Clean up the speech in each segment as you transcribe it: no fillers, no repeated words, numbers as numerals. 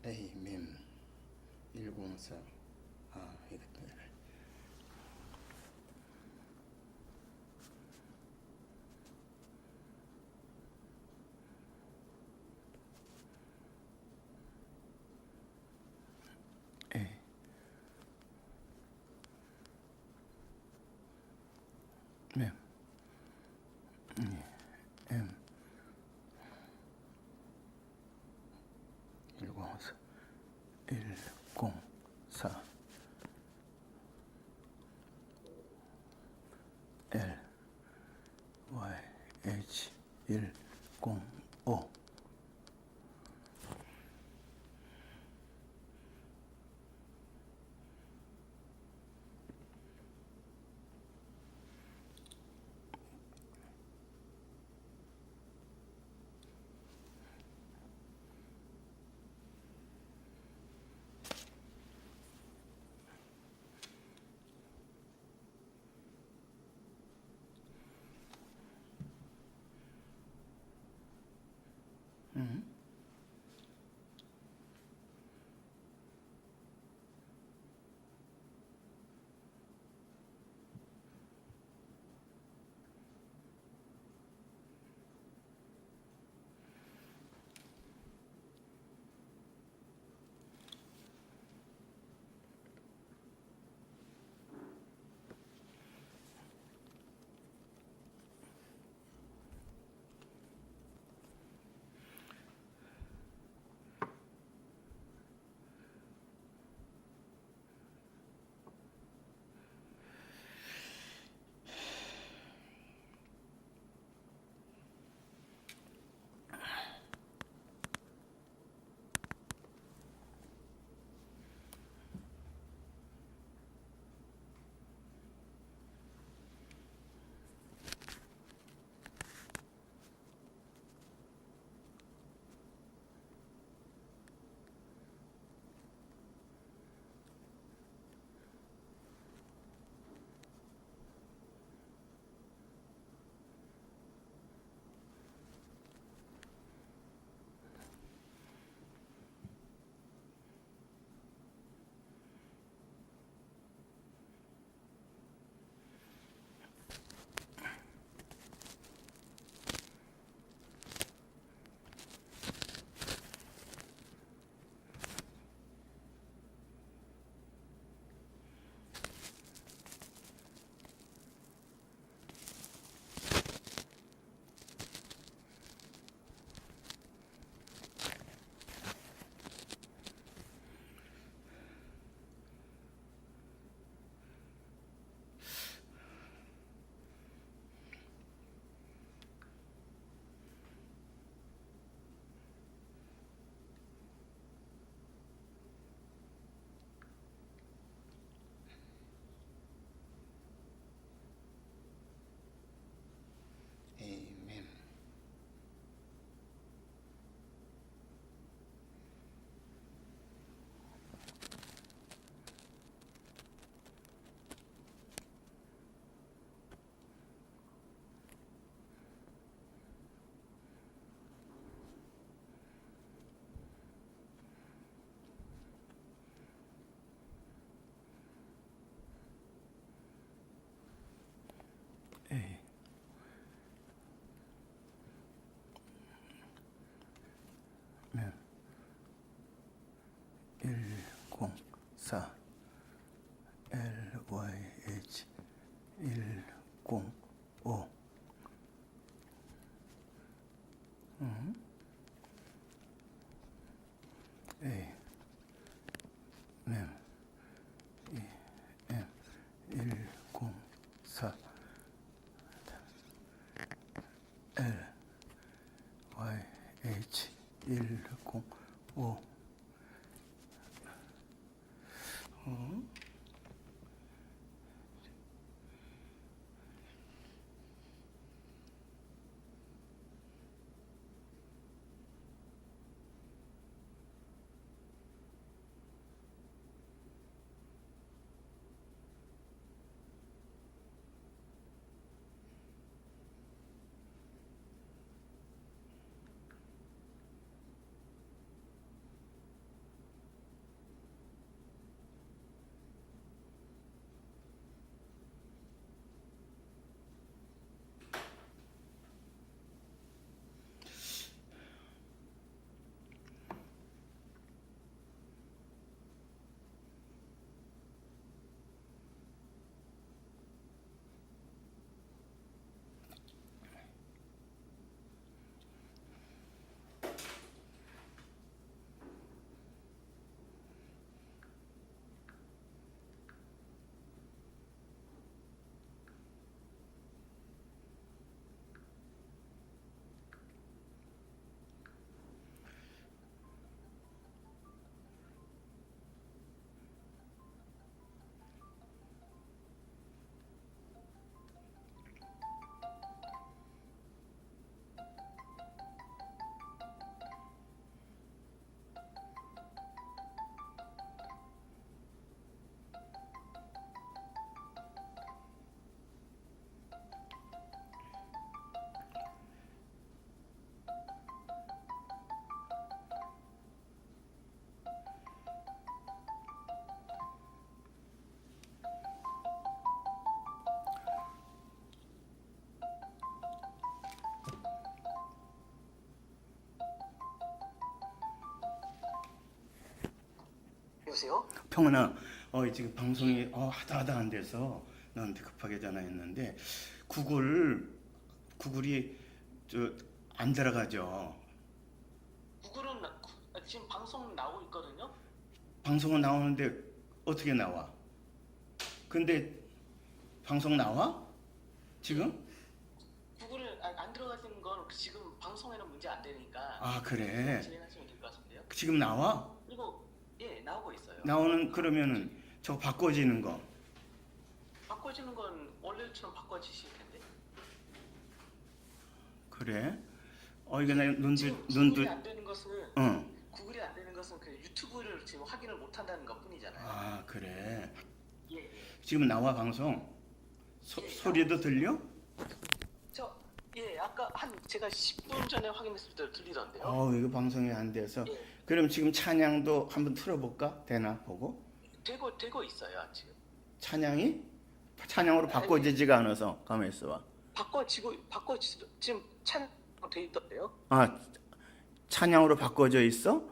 Amen 104. 이것도 A M M 104 104 L Y H 105 Amen. A M 104 L Y H 105 A M E M 104 L Y H 105 여보세요? 평은아, 지금 방송이 하다 안 돼서 너한테 급하게 전화했는데 구글이 저 안 들어가죠. 구글은 지금 방송 나오고 있거든요. 방송은 나오는데 어떻게 나와? 근데 방송 나와? 지금? 구글은 안 들어가는 건 지금 방송에는 문제 안 되니까 아, 그래. 진행하시면 될 것 같은데요. 지금 나와? 그리고 예 나오고 있어요. 나오는 그러면은 저거 바꿔지는 거. 바꿔지는 건 원래처럼 바꿔지실 텐데. 그래? 이게 나 눈도 지금 눈도 구글이 안 되는 것은 어. 구글이 안 되는 것은 그 유튜브를 지금 확인을 못 한다는 것뿐이잖아요. 아, 그래. 예, 예. 지금 나와 방송? 예, 소리도 들려? 예, 아까 제가 10분 전에 확인했을 때 들리던데요. 이거 방송이 안 돼서. 예. 그럼 지금 찬양도 한번 틀어볼까? 되나 보고. 되고 있어요, 지금. 찬양으로 바꿔지지가 않아서 가만 있어봐. 지금 찬 돼 있던데요. 아, 찬양으로 바꿔져 있어?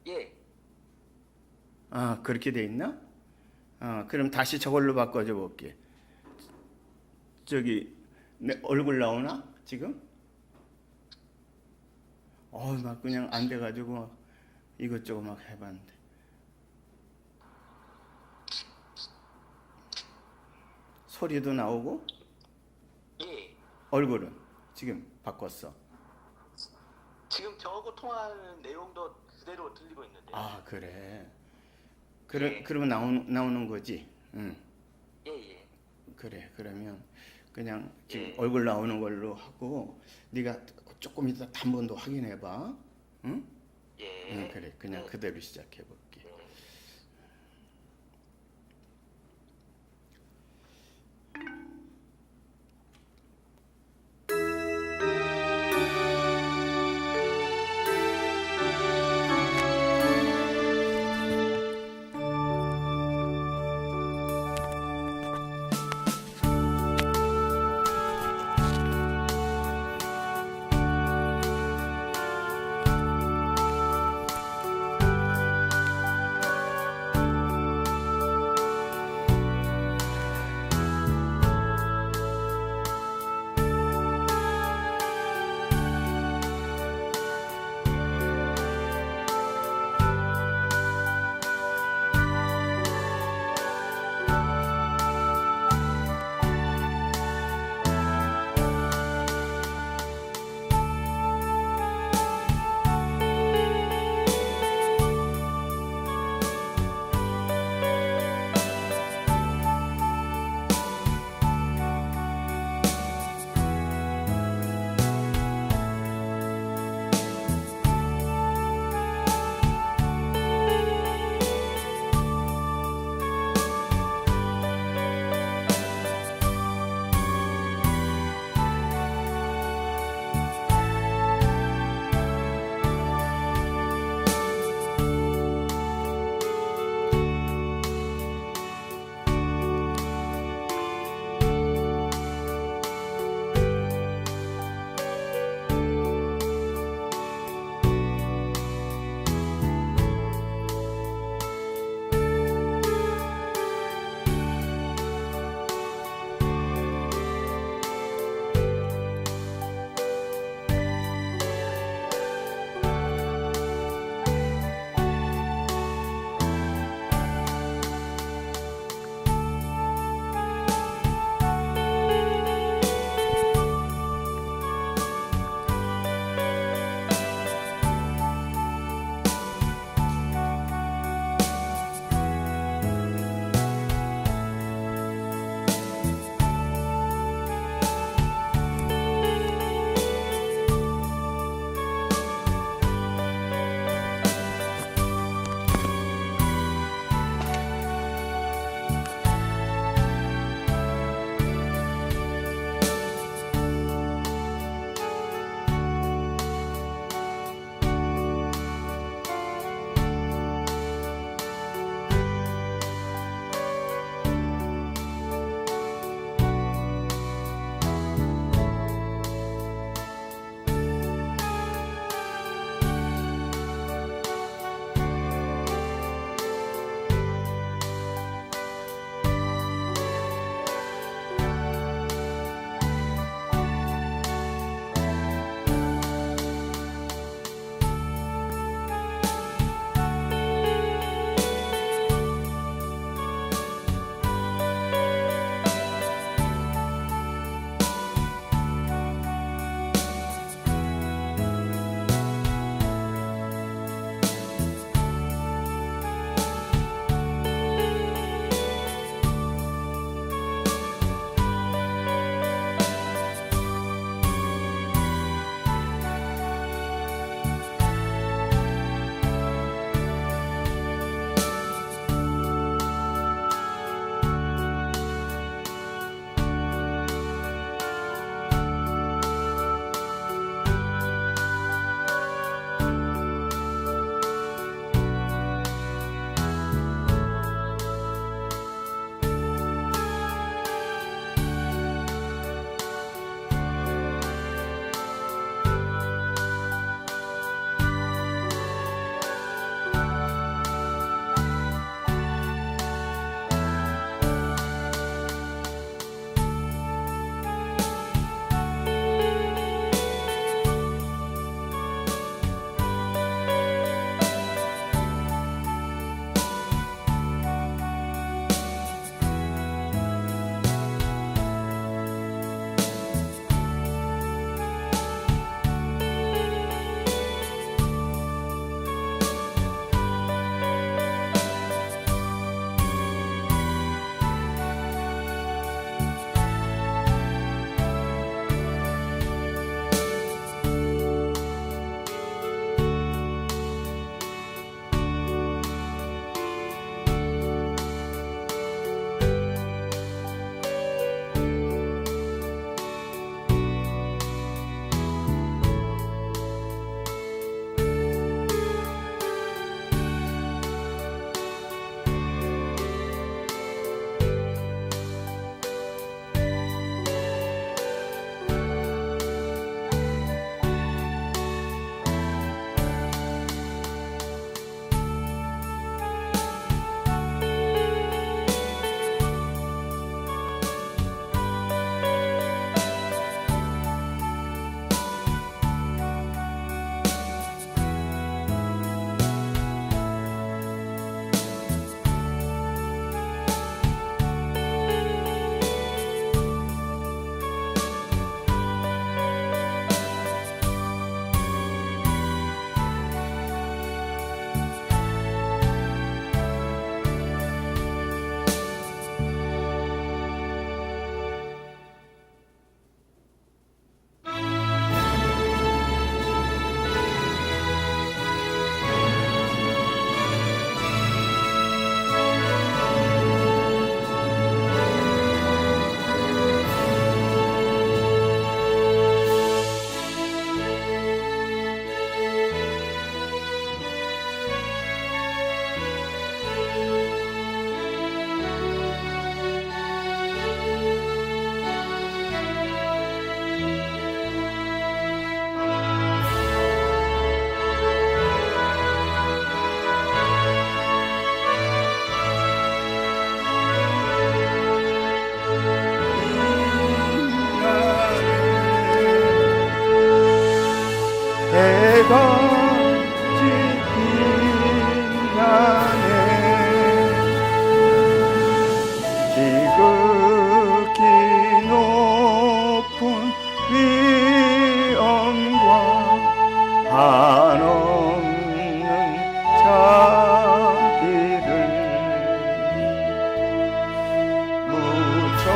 예. 아, 그렇게 돼 있나? 그럼 다시 저걸로 바꿔줘 볼게. 저기 내 얼굴 나오나 지금? 막 그냥 안 돼가지고 막 이것저것 막 해봤는데. 소리도 나오고 예. 얼굴은 지금 바꿨어. 지금 저하고 통화하는 내용도 그대로 들리고 있는데. 아, 그래. 예. 그러면 나오는 거지. 응. 예, 예. 그래. 그러면 그냥 지금 예. 얼굴 나오는 걸로 하고 네가 조금 이따 한 번 더 확인해 봐. 응? 예. 응, 그래. 그냥 예. 그대로 시작해 볼게. 예. 빛나네. 지극히 높은 위엄과 한없는 자비를 무천사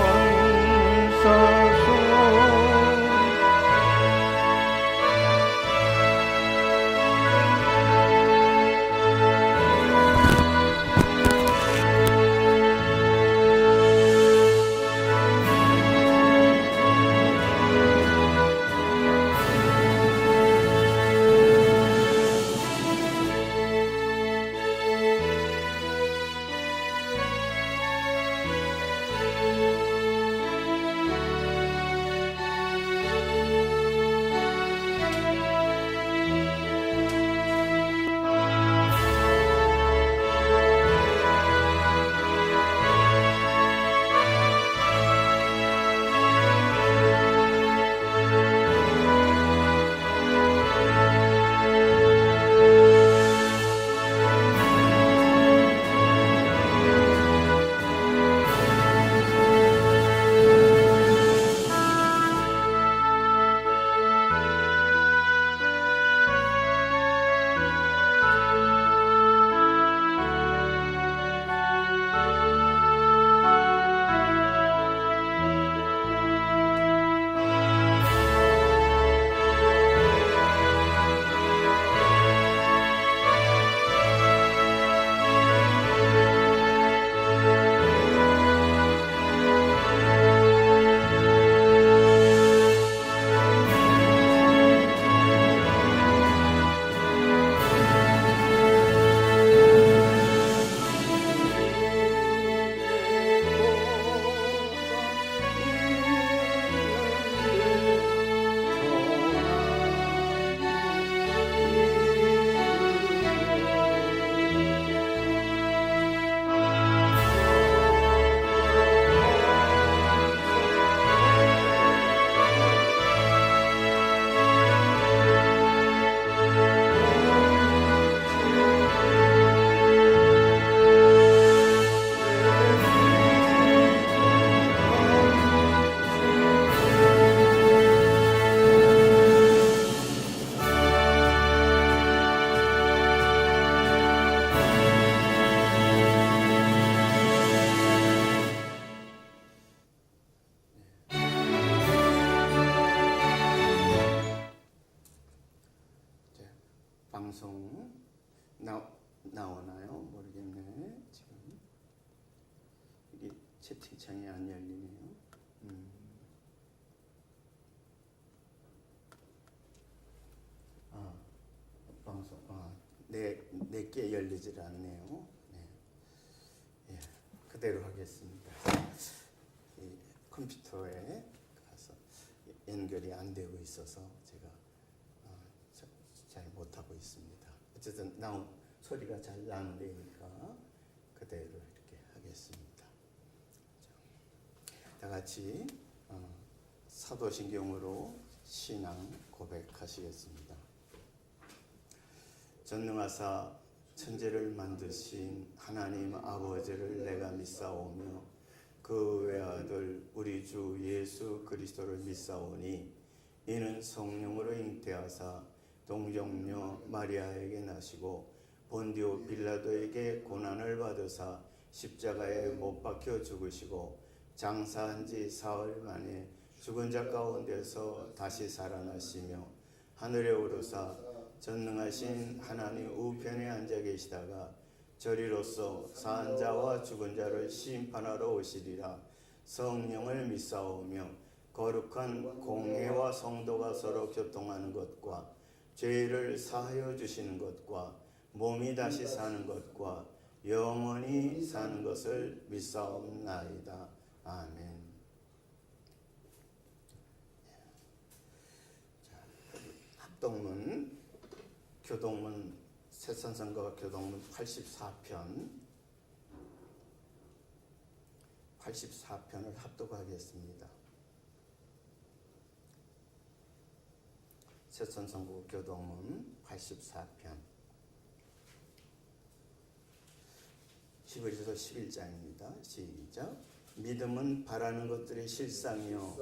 방송 나오나요? 모르겠네. 지금 이게 채팅창이 안 열리네요. 방송 내게 열리질 않네요. 네. 예, 그대로 하겠습니다. 이 컴퓨터에 가서 연결이 안 되고 있어서 제가 잘 못하고 있습니다. 어쨌든 소리가 잘 나는 데니까 그대로 이렇게 하겠습니다. 다 같이 사도신경으로 신앙 고백하시겠습니다. 전능하사 천지를 만드신 하나님 아버지를 내가 믿사오며 그 외아들 우리 주 예수 그리스도를 믿사오니 이는 성령으로 잉태하사 동정녀 마리아에게 나시고 본디오 빌라도에게 고난을 받으사 십자가에 못 박혀 죽으시고 장사한 지 사흘 만에 죽은 자 가운데서 다시 살아나시며 하늘에 오르사 전능하신 하나님 우편에 앉아 계시다가 저리로서 사한 자와 죽은 자를 심판하러 오시리라. 성령을 믿사오며 거룩한 공회와 성도가 서로 교통하는 것과 죄를 사하여 주시는 것과 몸이 다시 사는 것과 영원히 사는 것을 믿사옵나이다. 아멘. 합동문 교동문 새선성과 교동문 84편을 합독하겠습니다. 세천성구 교동문 84편 11에서 11장입니다. 시작. 믿음은 바라는 것들의 실상이요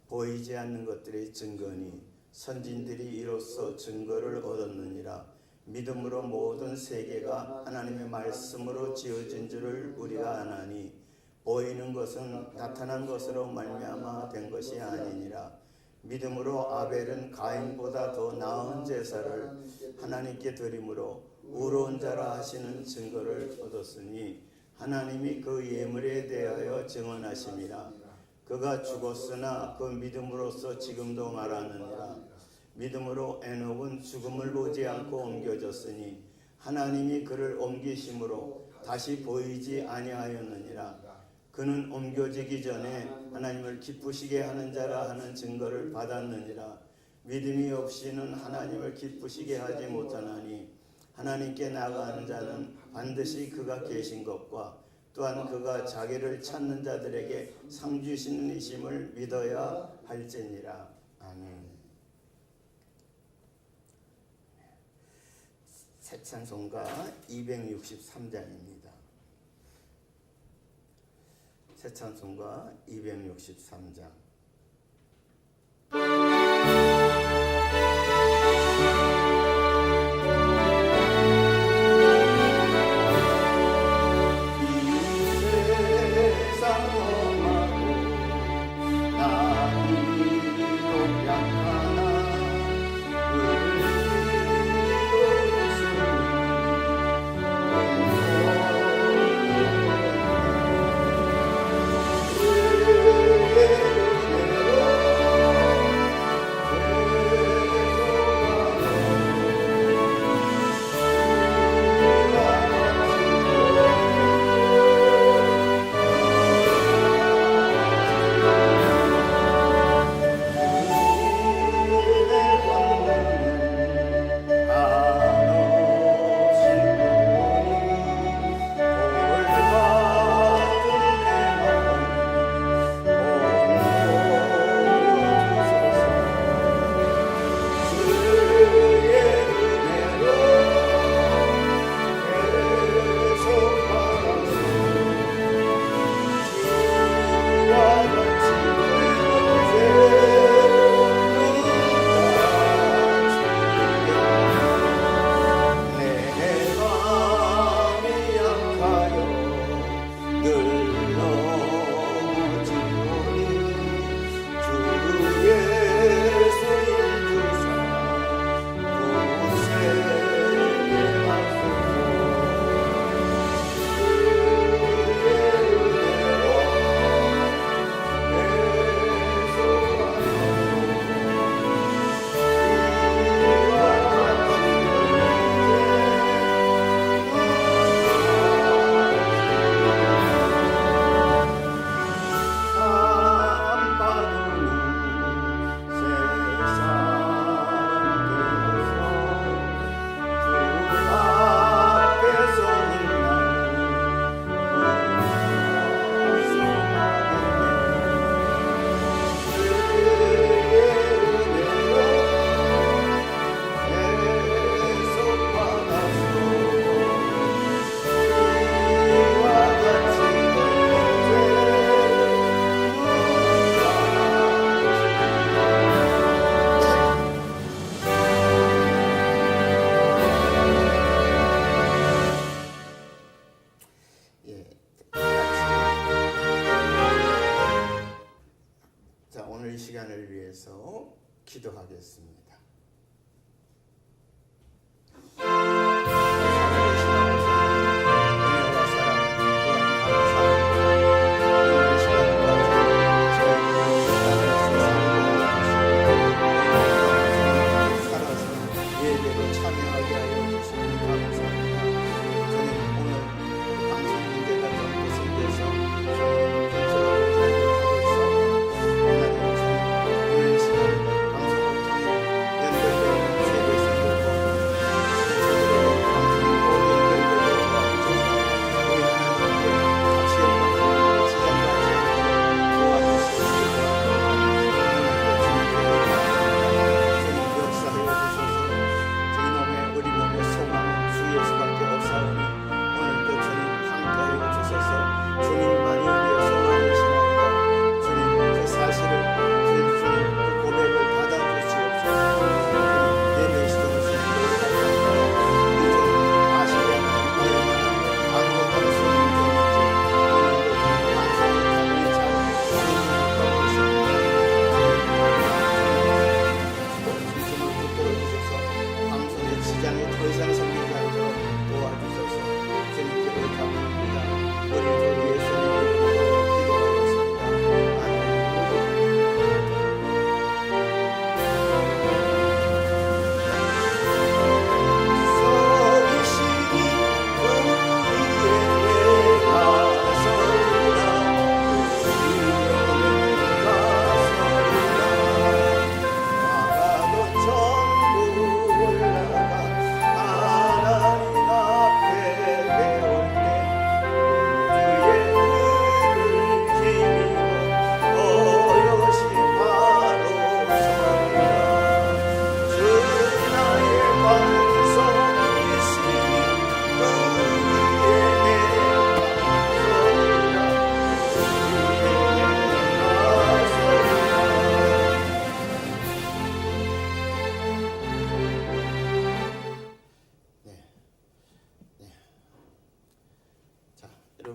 보이지 않는 것들의 증거니 선진들이 이로써 증거를 얻었느니라. 믿음으로 모든 세계가 하나님의 말씀으로 지어진 줄을 우리가 아나니 보이는 것은 나타난 것으로 말미암아 된 것이 아니니라. 믿음으로 아벨은 가인보다 더 나은 제사를 하나님께 드림으로 의로운 자라 하시는 증거를 얻었으니 하나님이 그 예물에 대하여 증언하심이라. 그가 죽었으나 그 믿음으로써 지금도 말하느니라. 믿음으로 에녹은 죽음을 보지 않고 옮겨졌으니 하나님이 그를 옮기심으로 다시 보이지 아니하였느니라. 그는 옮겨지기 전에 하나님을 기쁘시게 하는 자라 하는 증거를 받았느니라. 믿음이 없이는 하나님을 기쁘시게 하지 못하나니 하나님께 나아가는 자는 반드시 그가 계신 것과 또한 그가 자기를 찾는 자들에게 상 주시는 이심을 믿어야 할지니라. 아멘. 새 찬송가 263장입니다. 새 찬송가 263장. 오늘 이 시간을 위해서 기도하겠습니다. 참여하게 하여 주시니 감사합니다. 주님, 오늘 방송 문제가 좀 계속돼서 주님 근처로 잘 못하고 있어. 하나님 주님, 오늘 시간 방송을 통해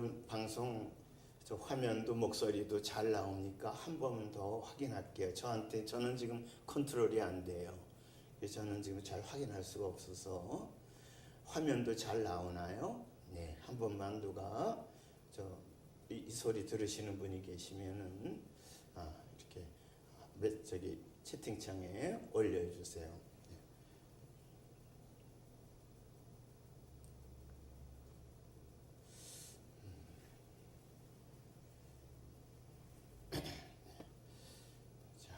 여러분 방송 저 화면도 목소리도 잘 나오니까 한 번 더 확인할게요. 저는 지금 컨트롤이 안 돼요. 그래서 저는 지금 잘 확인할 수가 없어서 화면도 잘 나오나요? 네, 한 번만 누가 이 소리 들으시는 분이 계시면은 이렇게 저기 채팅창에 올려주세요. 자,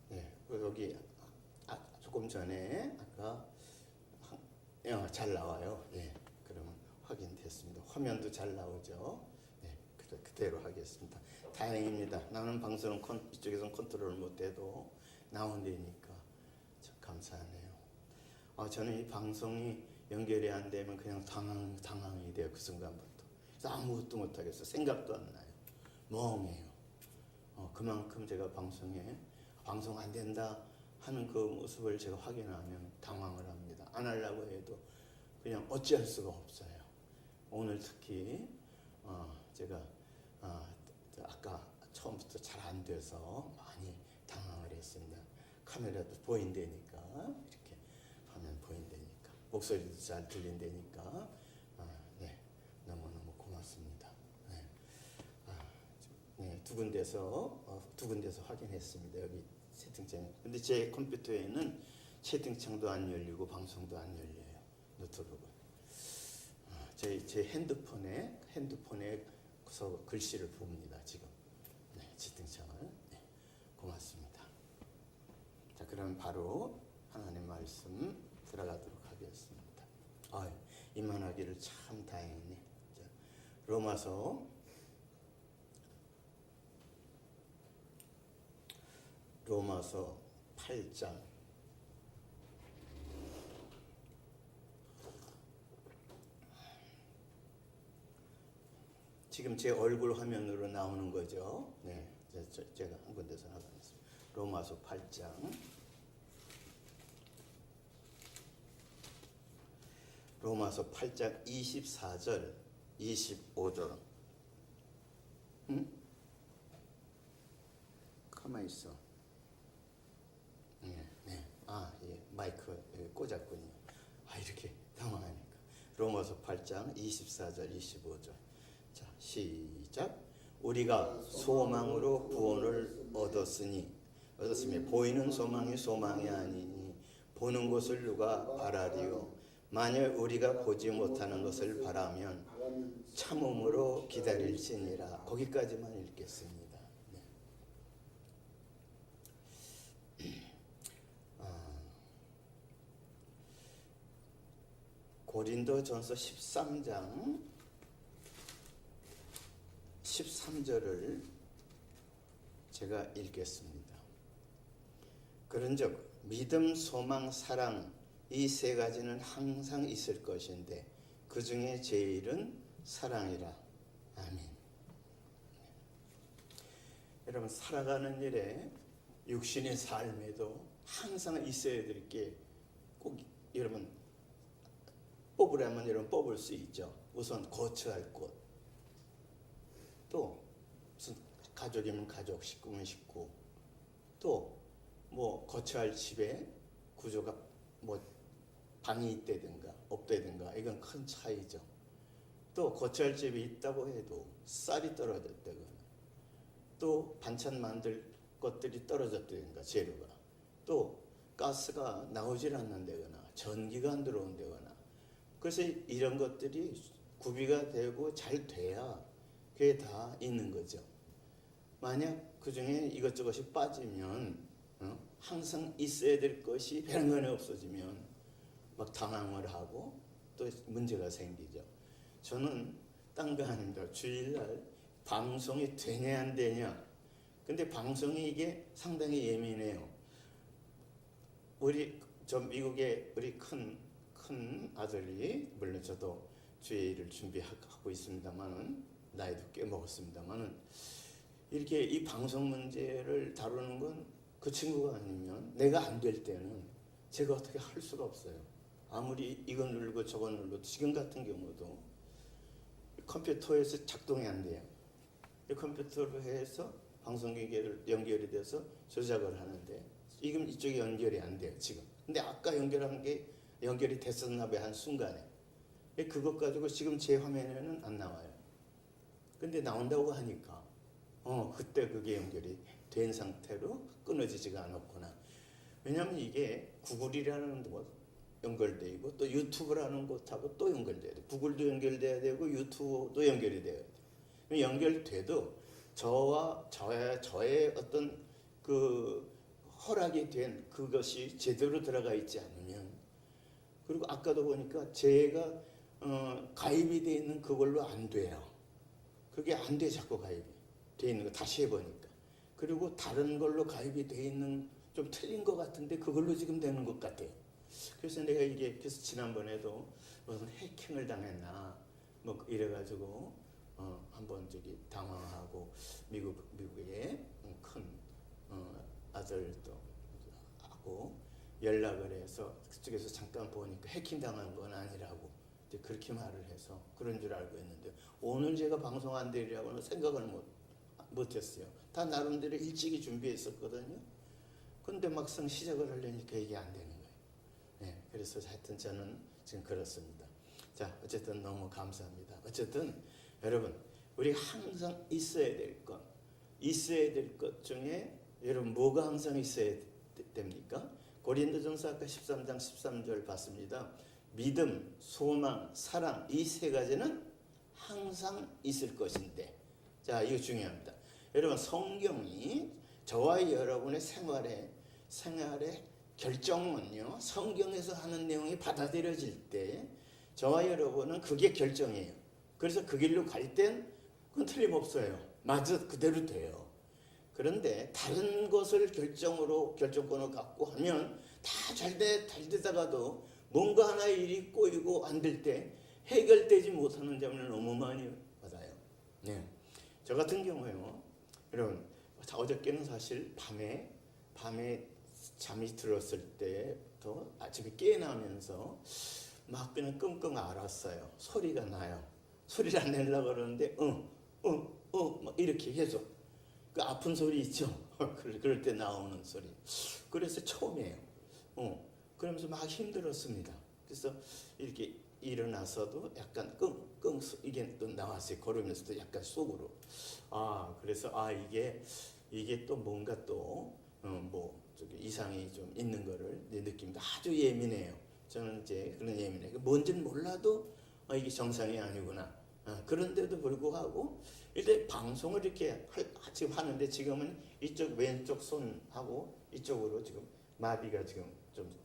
네, 여기 조금 전에 아까 잘 나와요. 예, 그러면 확인됐습니다. 화면도 잘 나오죠. 네, 그대로 하겠습니다. 다행입니다. 나는 방송은 이쪽에서는 컨트롤 못해도 나온다니까 참 감사하네요. 저는 이 방송이 연결이 안 되면 그냥 당황이 돼요. 그 순간부터. 그래서 아무것도 못하겠어요. 생각도 안 나요. 멍해요. 그만큼 제가 방송 안 된다 하는 그 모습을 제가 확인하면 당황을 합니다. 안 하려고 해도 그냥 어찌할 수가 없어요. 오늘 특히 제가 아까 처음부터 잘 안 돼서 많이 당황을 했습니다. 카메라도 보인다니까, 이렇게 화면 보인다니까, 목소리도 잘 들린다니까, 네, 너무너무 고맙습니다. 네, 네, 두 군데서 확인했습니다. 여기 채팅창. 근데 제 컴퓨터에는 채팅창도 안 열리고 방송도 안 열려요. 노트북은. 제 핸드폰에서 글씨를 봅니다. 지금. 네, 채팅창을. 네, 고맙습니다. 자, 그럼 바로 하나님 말씀 들어가도록 하겠습니다. 이만하기를 참 다행이네. 자, 로마서 8장 지금 제 얼굴 화면으로 나오는 거죠. 네, 제가 한 군데서 나가겠습니다. 로마서 8장 로마서 8장 24절 25절 가만히 있어. 네. 예, 마이크 꽂았군요. 이렇게 당황하니까. 로마서 8장 24절 25절. 자, 시작. 우리가 소망으로 구원을 얻었으니 보이는 소망이 아니니 보는 것을 누가 바라리요. 만일 우리가 보지 못하는 것을 바라면 참음으로 기다릴지니라. 거기까지만 읽겠습니다. 고린도전서 13장 13절을 제가 읽겠습니다. 그런즉 믿음, 소망, 사랑 이 세 가지는 항상 있을 것인데 그 중에 제일은 사랑이라. 아멘. 여러분, 살아가는 일에 육신의 삶에도 항상 있어야 될 게 꼭 여러분 뽑으라면 여러분 뽑을 수 있죠. 우선 거처할 곳, 또 무슨 가족이면 가족, 식구면 식구, 또 뭐 거처할 집에 구조가 뭐 방이 있다든가 없다든가 이건 큰 차이죠. 또 거처할 집이 있다고 해도 쌀이 떨어졌다거나 또 반찬 만들 것들이 떨어졌다든가 재료가, 또 가스가 나오질 않는다거나 전기가 안 들어온다거나, 그래서 이런 것들이 구비가 되고 잘 돼야 그게 다 있는 거죠. 만약 그 중에 이것저것이 빠지면 항상 있어야 될 것이 배란간에 없어지면 막 당황을 하고 또 문제가 생기죠. 저는 딴 거 아닙니다. 주일날 방송이 되냐 안 되냐. 근데 방송이 이게 상당히 예민해요. 저 미국의 우리 큰 아들이, 물론 저도 주일을 준비하고 있습니다만은 나이도 꽤 먹었습니다만은, 이렇게 이 방송 문제를 다루는 건 그 친구가 아니면 내가 안 될 때는 제가 어떻게 할 수가 없어요. 아무리 이건 누르고 저건 눌러도 지금 같은 경우도 컴퓨터에서 작동이 안 돼요. 이 컴퓨터로 해서 방송기계를 연결이 돼서 조작을 하는데 지금 이쪽이 연결이 안 돼요 지금. 근데 아까 연결한 게 연결이 됐었나 봐요 한 순간에. 그것 가지고 지금 제 화면에는 안 나와요. 근데 나온다고 하니까 그때 그게 연결이 된 상태로 끊어지지가 않았구나. 왜냐하면 이게 구글이라는 곳 연결돼 있고 또 유튜브라는 곳하고 또 연결돼야 돼. 구글도 연결돼야 되고 유튜브도 연결이 돼야 돼. 연결돼도 저의 어떤 그 허락이 된 그것이 제대로 들어가 있지 않으면, 그리고 아까도 보니까 제가 가입이 돼 있는 그걸로 안 돼요. 그게 안 돼. 자꾸 가입이 돼 있는 거 다시 해보니까. 그리고 다른 걸로 가입이 돼 있는 좀 틀린 것 같은데 그걸로 지금 되는 것 같아요. 그래서 내가 이게 그래서 지난번에도 무슨 해킹을 당했나 뭐 이래가지고 한번 저기 당황하고 미국의 큰 아들도 하고 연락을 해서 그쪽에서 잠깐 보니까 해킹 당한 건 아니라고 이제 그렇게 말을 해서 그런 줄 알고 있는데, 오늘 제가 방송 안 되리라고는 생각을 못했어요. 다 나름대로 일찍이 준비했었거든요. 근데 막상 시작을 하려니까 이게 안 되는 거예요. 네, 그래서 하여튼 저는 지금 그렇습니다. 자, 어쨌든 너무 감사합니다. 어쨌든 여러분, 우리 항상 있어야 될 것 중에 여러분 뭐가 항상 있어야 됩니까? 고린도전서 아까 13장 13절 봤습니다. 믿음, 소망, 사랑, 이 세 가지는 항상 있을 것인데, 자, 이거 중요합니다. 여러분, 성경이 저와 여러분의 생활의 결정은요, 성경에서 하는 내용이 받아들여질 때 저와 여러분은 그게 결정이에요. 그래서 그 길로 갈 땐 그건 틀림없어요. 맞아, 그대로 돼요. 그런데 다른 것을 결정권을 갖고 하면 다 잘 되다가도 뭔가 하나의 일이 꼬이고 안 될 때 해결되지 못하는 점을 너무 많이 받아요. 네. 저 같은 경우에요, 여러분, 어저께는 사실 밤에 잠이 들었을 때부터 아침에 깨어나면서 막 그냥 끙끙 앓았어요. 소리가 나요. 소리를 안 내려고 그러는데 막 이렇게 계속 그 아픈 소리 있죠. 그럴 때 나오는 소리. 그래서 처음이에요. 그러면서 막 힘들었습니다. 그래서 이렇게 일어나서도 약간 끙끙 이게 또 나왔어요. 걸으면서도 약간 속으로. 그래서 이게 또 뭔가 또 뭐 저기 이상이 좀 있는 거를 느낍니다. 아주 예민해요. 저는 이제 그런 예민해요. 뭔지는 몰라도 이게 정상이 아니구나. 그런데도 불구하고 일단 방송을 이렇게 지금 하는데 지금은 이쪽 왼쪽 손하고 이쪽으로 지금 마비가 지금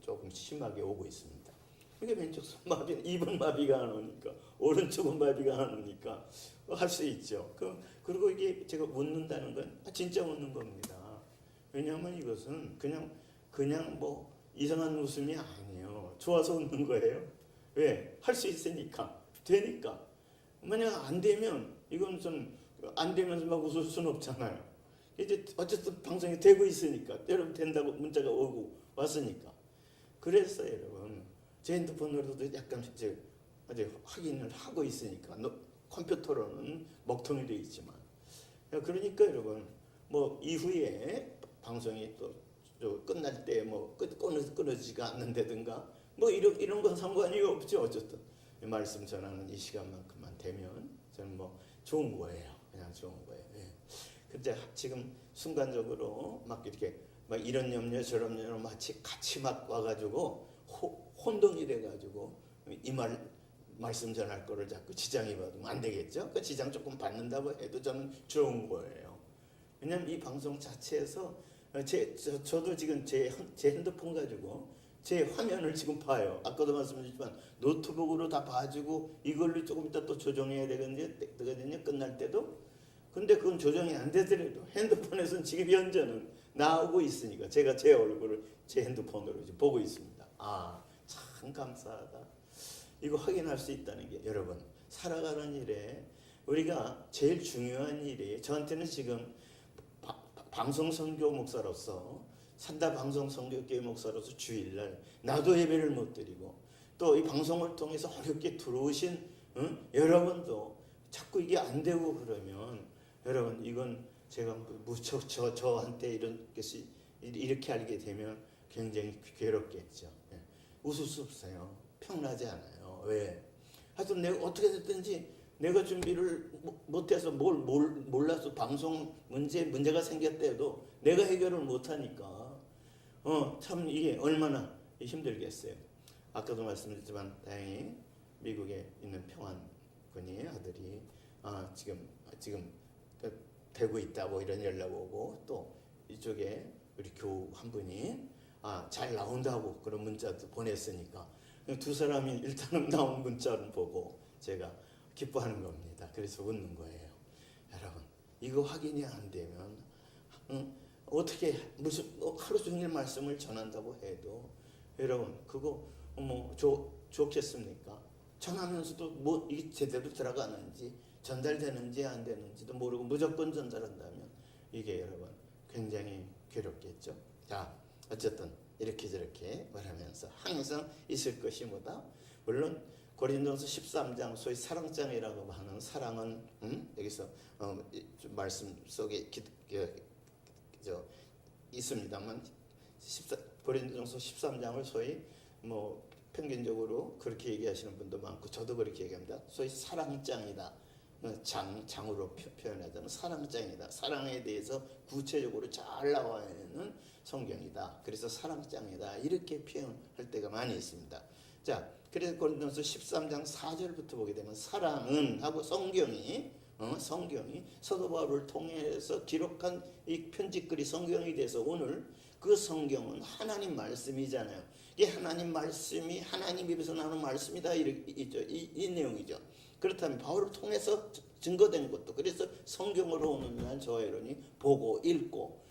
조금 심하게 오고 있습니다. 이게 왼쪽 손 마비는 입은 마비가 안 오니까 오른쪽은 마비가 안 오니까 할 수 있죠. 그리고 이게 제가 웃는다는 건 진짜 웃는 겁니다. 왜냐하면 이것은 그냥 뭐 이상한 웃음이 아니에요. 좋아서 웃는 거예요. 왜? 할 수 있으니까. 되니까. 만약 안 되면 이건 좀 안 되면서 막 웃을 수는 없잖아요. 이제 어쨌든 방송이 되고 있으니까, 여러분 된다고 문자가 오고 왔으니까. 그래서 여러분 제 핸드폰으로도 약간 이제 확인을 하고 있으니까, 컴퓨터로는 먹통이 되어 있지만, 그러니까 여러분 뭐 이후에 방송이 또 끝날 때 뭐 끊어지지가 않는다든가 뭐 이런 건 상관이 없죠. 어쨌든 말씀 전하는 이 시간만큼만 되면 저는 뭐 좋은 거예요. 그냥 좋은 거예요. 예. 근데 지금 순간적으로 막 이렇게 막 이런 염려 저런 염려 같이 막 와가지고 혼동이 돼가지고 이 말씀 전할 거를 자꾸 지장이 받으면 안 되겠죠. 그 지장 조금 받는다고 해도 저는 좋은 거예요. 왜냐면 이 방송 자체에서 저도 지금 제 핸드폰 가지고 제 화면을 지금 봐요. 아까도 말씀드렸지만 노트북으로 다 봐주고 이걸로 조금 이따 또 조정해야 되거든요. 끝날 때도. 근데 그건 조정이 안 되더라도 핸드폰에서는 지금 현재는 나오고 있으니까 제가 제 얼굴을 제 핸드폰으로 이제 보고 있습니다. 참 감사하다. 이거 확인할 수 있다는 게, 여러분 살아가는 일에 우리가 제일 중요한 일이, 저한테는 지금 방송 선교 목사로서, 산다 방송 선교교회 목사로서 주일날 나도 예배를 못 드리고 또 이 방송을 통해서 어렵게 들어오신 여러분도 자꾸 이게 안 되고 그러면 여러분 이건 제가 무척 저한테 이런 것이 이렇게 알게 되면 굉장히 괴롭겠죠. 예. 웃을 수 없어요. 평온하지 않아요. 왜? 하여튼 내가 어떻게 됐든지 내가 준비를 못해서 몰라서 방송 문제가 생겼대도 내가 해결을 못하니까 참 이게 얼마나 힘들겠어요. 아까도 말씀드렸지만 다행히 미국에 있는 평안군이 아들이 지금 되고 있다 뭐 이런 연락 오고 또 이쪽에 우리 교우 한 분이 잘 나온다고 그런 문자도 보냈으니까 두 사람이 일단은 나온 문자를 보고 제가 기뻐하는 겁니다. 그래서 웃는 거예요. 여러분 이거 확인이 안 되면 어떻게 무슨 하루 종일 말씀을 전한다고 해도 여러분 그거 좋겠습니까? 전하면서도 뭐 이게 제대로 들어가는지 전달되는지 안 되는지도 모르고 무조건 전달한다면 이게 여러분 굉장히 괴롭겠죠. 자 어쨌든 이렇게 저렇게 말하면서 항상 있을 것이 뭐다? 물론 고린도서 13장 소위 사랑장이라고 하는 사랑은 여기서 말씀 속에 있습니다만 고린도서 13장을 소위 뭐 평균적으로 그렇게 얘기하시는 분도 많고 저도 그렇게 얘기합니다. 소위 사랑장이다. 장으로 표현하자면 사랑장이다. 사랑에 대해서 구체적으로 잘 나와 있는 성경이다. 그래서 사랑장이다. 이렇게 표현할 때가 많이 있습니다. 자, 그래서 고린도서 13장 4절부터 보게 되면 사랑은 하고 성경이 사도 바울을 통해서 기록한 이 편지글이 성경이 돼서 오늘 그 성경은 하나님 말씀이잖아요. 이 하나님 말씀이 하나님 입에서 나오는 말씀이다 이 내용이죠. 그렇다면 바울을 통해서 증거된 것도 그래서 성경으로 오는 저와 여러분이 보고 읽고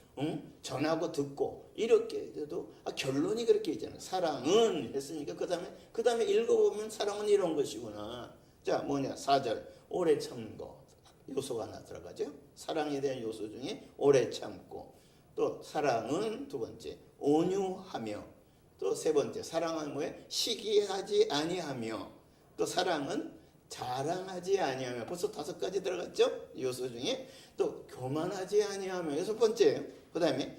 전하고 듣고 이렇게 해도 결론이 그렇게 있잖아요. 사랑은 했으니까 그 다음에 읽어보면 사랑은 이런 것이구나. 자 뭐냐 4절 오래 참는 거 요소가 하나 들어가죠. 사랑에 대한 요소 중에 오래 참고 또 사랑은 두 번째 온유하며 또 세 번째 사랑은 뭐예요? 시기하지 아니하며 또 사랑은 자랑하지 아니하며 벌써 5가지 들어갔죠? 요소 중에 또 교만하지 아니하며 6번째예요. 그 다음에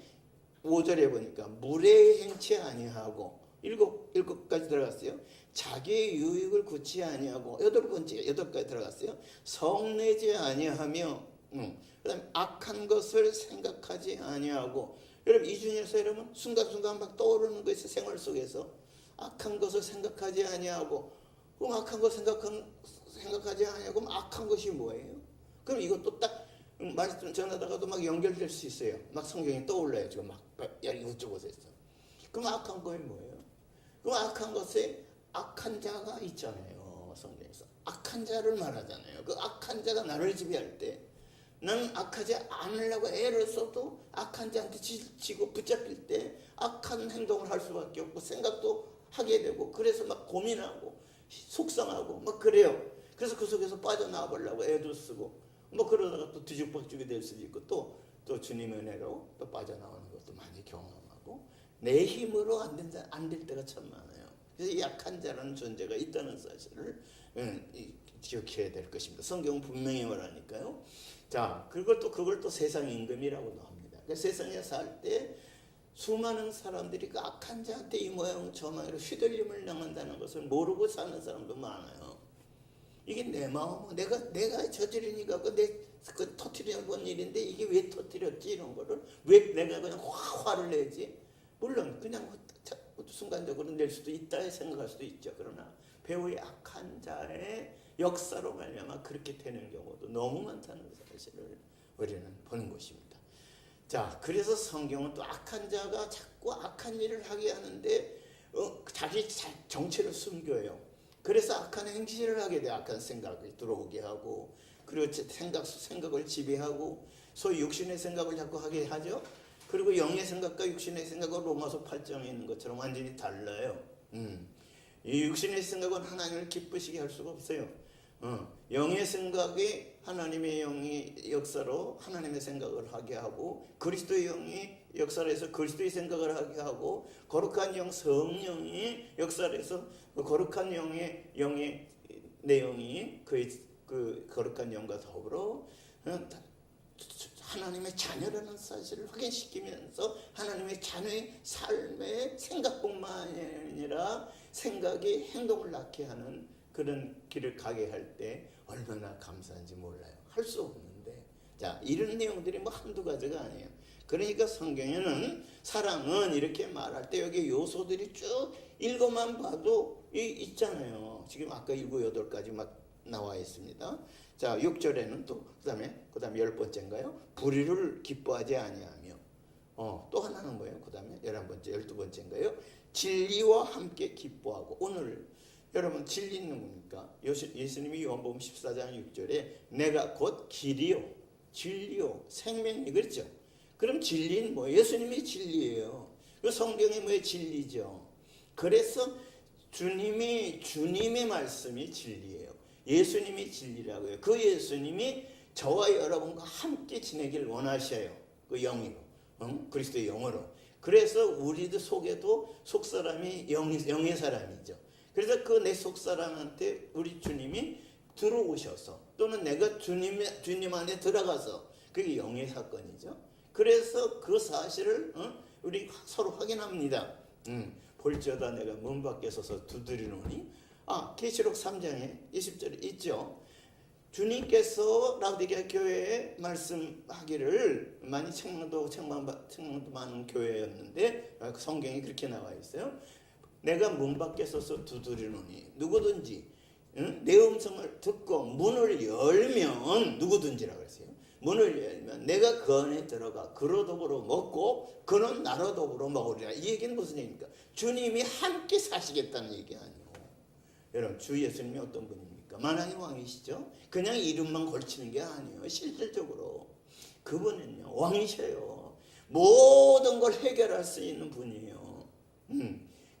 5절에 보니까 무례행치 아니하고 7가지 들어갔어요. 자기의 유익을 굳지 아니하고 8가지 들어갔어요. 성내지 아니하며 그 다음에 악한 것을 생각하지 아니하고 여러분 이 중에서 여러분 순간순간 막 떠오르는 거 있어요. 생활 속에서 악한 것을 생각하지 아니하고 그럼 악한 거 생각하지 아니하고 그럼 악한 것이 뭐예요? 그럼 이것도 딱 말씀 전하다가도 막 연결될 수 있어요. 막 성경이 떠올라요. 지금 막 이것저것에서. 그럼 악한 것이 뭐예요? 그럼 악한 것에 악한 자가 있잖아요. 성경에서 악한 자를 말하잖아요. 그 악한 자가 나를 지배할 때 나는 악하지 않으려고 애를 써도 악한 자한테 지고 붙잡힐 때 악한 행동을 할 수밖에 없고 생각도 하게 되고 그래서 막 고민하고 속상하고 막 그래요. 그래서 그 속에서 빠져나와 보려고 애도 쓰고 뭐 그러다가 또 뒤죽박죽이 될 수도 있고 또 주님의 은혜로 또 빠져나오는 것도 많이 경험하고 내 힘으로 안 될 때가 참 많아요. 그래서 이 약한 자라는 존재가 있다는 사실을 기억해야 될 것입니다. 성경은 분명히 말하니까요. 자, 그걸 또 세상 임금이라고도 합니다. 그러니까 세상에 살 때 수많은 사람들이 그 악한 자한테 이 모양 저 모양으로 휘둘림을 당한다는 것을 모르고 사는 사람도 많아요. 이게 내 마음, 내가 저지르니까 그 터뜨려 본 일인데 이게 왜 터뜨렸지 이런 거를 왜 내가 그냥 화를 내지? 물론 그냥 순간적으로 낼 수도 있다 생각할 수도 있죠. 그러나 배우의 악한 자의 역사로 말미암아 그렇게 되는 경우도 너무 많다는 사실을 우리는 보는 것입니다. 자, 그래서 성경은 또 악한 자가 자꾸 악한 일을 하게 하는데 자기 정체를 숨겨요. 그래서 악한 행실을 하게 돼. 악한 생각이 들어오게 하고 그리고 생각을 지배하고 소위 육신의 생각을 자꾸 하게 하죠. 그리고 영의 생각과 육신의 생각은 로마서 8장에 있는 것처럼 완전히 달라요. 이 육신의 생각은 하나님을 기쁘시게 할 수가 없어요. 영의 생각이 하나님의 영이 역사로 하나님의 생각을 하게 하고 그리스도의 영이 역사를 해서 그리스도의 생각을 하게 하고 거룩한 영 성령이 역사를 해서 거룩한 영의 내용이 그의 그 거룩한 영과 더불어 하나님의 자녀라는 사실을 확인시키면서 하나님의 자녀의 삶의 생각뿐만 아니라 생각이 행동을 낳게 하는 그런 길을 가게 할 때 얼마나 감사한지 몰라요. 할 수 없는데. 자, 이런 내용들이 뭐 한두 가지가 아니에요. 그러니까 성경에는 사랑은 이렇게 말할 때 여기 요소들이 쭉 읽어만 봐도 있잖아요. 지금 아까 7, 8가지 막 나와 있습니다. 자, 6절에는 또 그다음에 10번째인가요? 불의를 기뻐하지 아니하며 또 하나는 뭐예요? 그다음에 11번째, 12번째인가요? 진리와 함께 기뻐하고. 오늘 여러분 진리는 뭡니까? 예수님이 요한복음 14장 6절에 내가 곧 길이요 진리요 생명이 그랬죠. 그럼 진리는 뭐예요? 예수님이 진리예요. 그 성경이 뭐예요? 진리죠. 그래서 주님의 말씀이 진리예요. 예수님이 진리라고요. 그 예수님이 저와 여러분과 함께 지내길 원하셔요. 그 영으로, 그리스도의 영으로. 그래서 우리들 속에도 속사람이 영의 사람이죠. 그래서 그 내 속사람한테 우리 주님이 들어오셔서 또는 내가 주님 안에 들어가서 그게 영의 사건이죠. 그래서 그 사실을 우리 서로 확인합니다. 볼지어다 내가 문 밖에 서서 두드리노니. 계시록 3장에 20절에 있죠. 주님께서 라우디게아 교회에 말씀하기를 많이 책망도 많은 교회였는데 성경이 그렇게 나와 있어요. 내가 문 밖에 서서 두드리노니 누구든지 내 음성을 듣고 문을 열면 누구든지라고 했어요. 문을 열면 내가 그 안에 들어가 그로 더불어 먹고 그는 나로 더불어 먹으리라. 이 얘기는 무슨 얘기입니까? 주님이 함께 사시겠다는 얘기 아니에요. 여러분 주 예수님이 어떤 분입니까? 만왕의 왕이시죠. 그냥 이름만 걸치는 게 아니에요. 실질적으로 그분은요 왕이셔요. 모든 걸 해결할 수 있는 분이에요.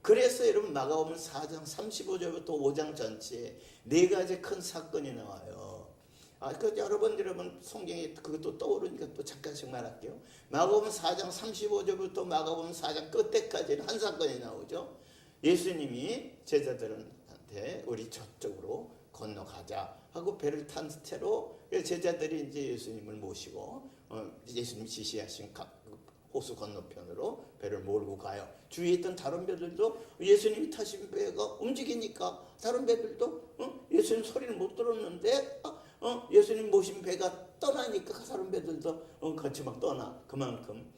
그래서 여러분 마가복음 4장 35절부터 5장 전체에 4가지 큰 사건이 나와요. 여러분 성경에 그것도 떠오르니까 또 잠깐씩 말할게요. 마가복음 4장 35절부터 마가복음 4장 끝에까지는 한 사건이 나오죠. 예수님이 제자들한테 우리 저쪽으로 건너가자 하고 배를 탄 채로 제자들이 이제 예수님을 모시고 예수님 지시하신 호수 건너편으로 배를 몰고 가요. 주위에 있던 다른 배들도 예수님이 타신 배가 움직이니까 다른 배들도 예수님 소리를 못 들었는데 예수님 모신 배가 떠나니까 다른 배들도 같이 막 떠나. 그만큼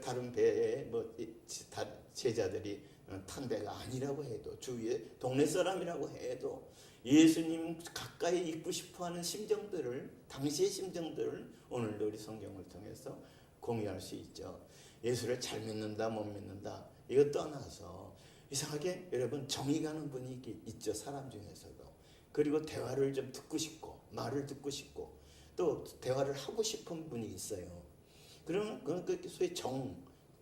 다른 배에 제자들이 탄 배가 아니라고 해도 주위에 동네 사람이라고 해도 예수님 가까이 있고 싶어하는 심정들을 당시의 심정들을 오늘도 우리 성경을 통해서 공유할 수 있죠. 예수를 잘 믿는다 못 믿는다 이거 떠나서 이상하게 여러분 정이 가는 분이 있죠. 사람 중에서도. 그리고 대화를 좀 듣고 싶고 말을 듣고 싶고 또 대화를 하고 싶은 분이 있어요. 그러면 그건 소위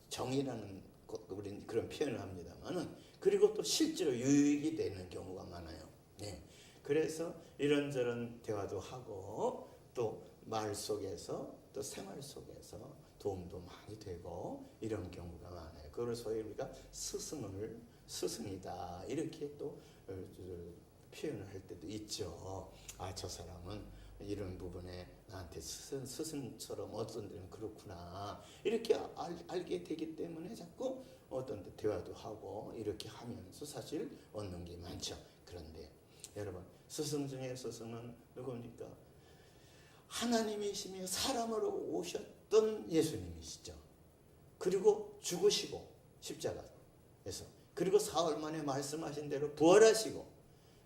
정이라는 우리는 그런 표현을 합니다만은 그리고 또 실제로 유익이 되는 경우가 많아요. 네. 그래서 이런저런 대화도 하고 또 말 속에서 또 생활 속에서 도움도 많이 되고 이런 경우가 많아요. 그걸 소위 우리가 스승이다 이렇게 또 표현을 할 때도 있죠. 저 사람은 이런 부분에 나한테 스승처럼 어떤 데는 그렇구나 이렇게 알게 되기 때문에 자꾸 어떤 데 대화도 하고 이렇게 하면서 사실 얻는 게 많죠. 그런데 여러분 스승 중에 스승은 누굽니까? 하나님이시며 사람으로 오셨던 예수님이시죠. 그리고 죽으시고 십자가에서 그리고 사흘 만에 말씀하신 대로 부활하시고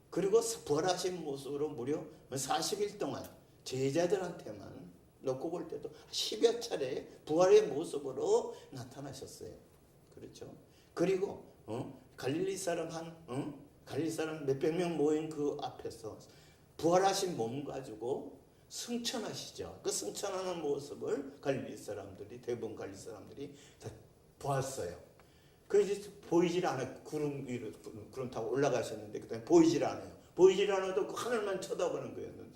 그리고 부활하신 모습으로 무려 40일 동안 제자들한테만 놓고 볼 때도 10여 차례 부활의 모습으로 나타나셨어요. 그렇죠? 그리고 갈릴리 사람 갈릴리 사람 몇백 명 모인 그 앞에서 부활하신 몸 가지고 승천하시죠. 그 승천하는 모습을 대부분 갈릴리 사람들이 다 보았어요. 그 이제 보이질 않아요. 구름 위로 구름 타고 올라가셨는데 그다음에 보이질 않아요. 보이질 않아도 그 하늘만 쳐다보는 거예요.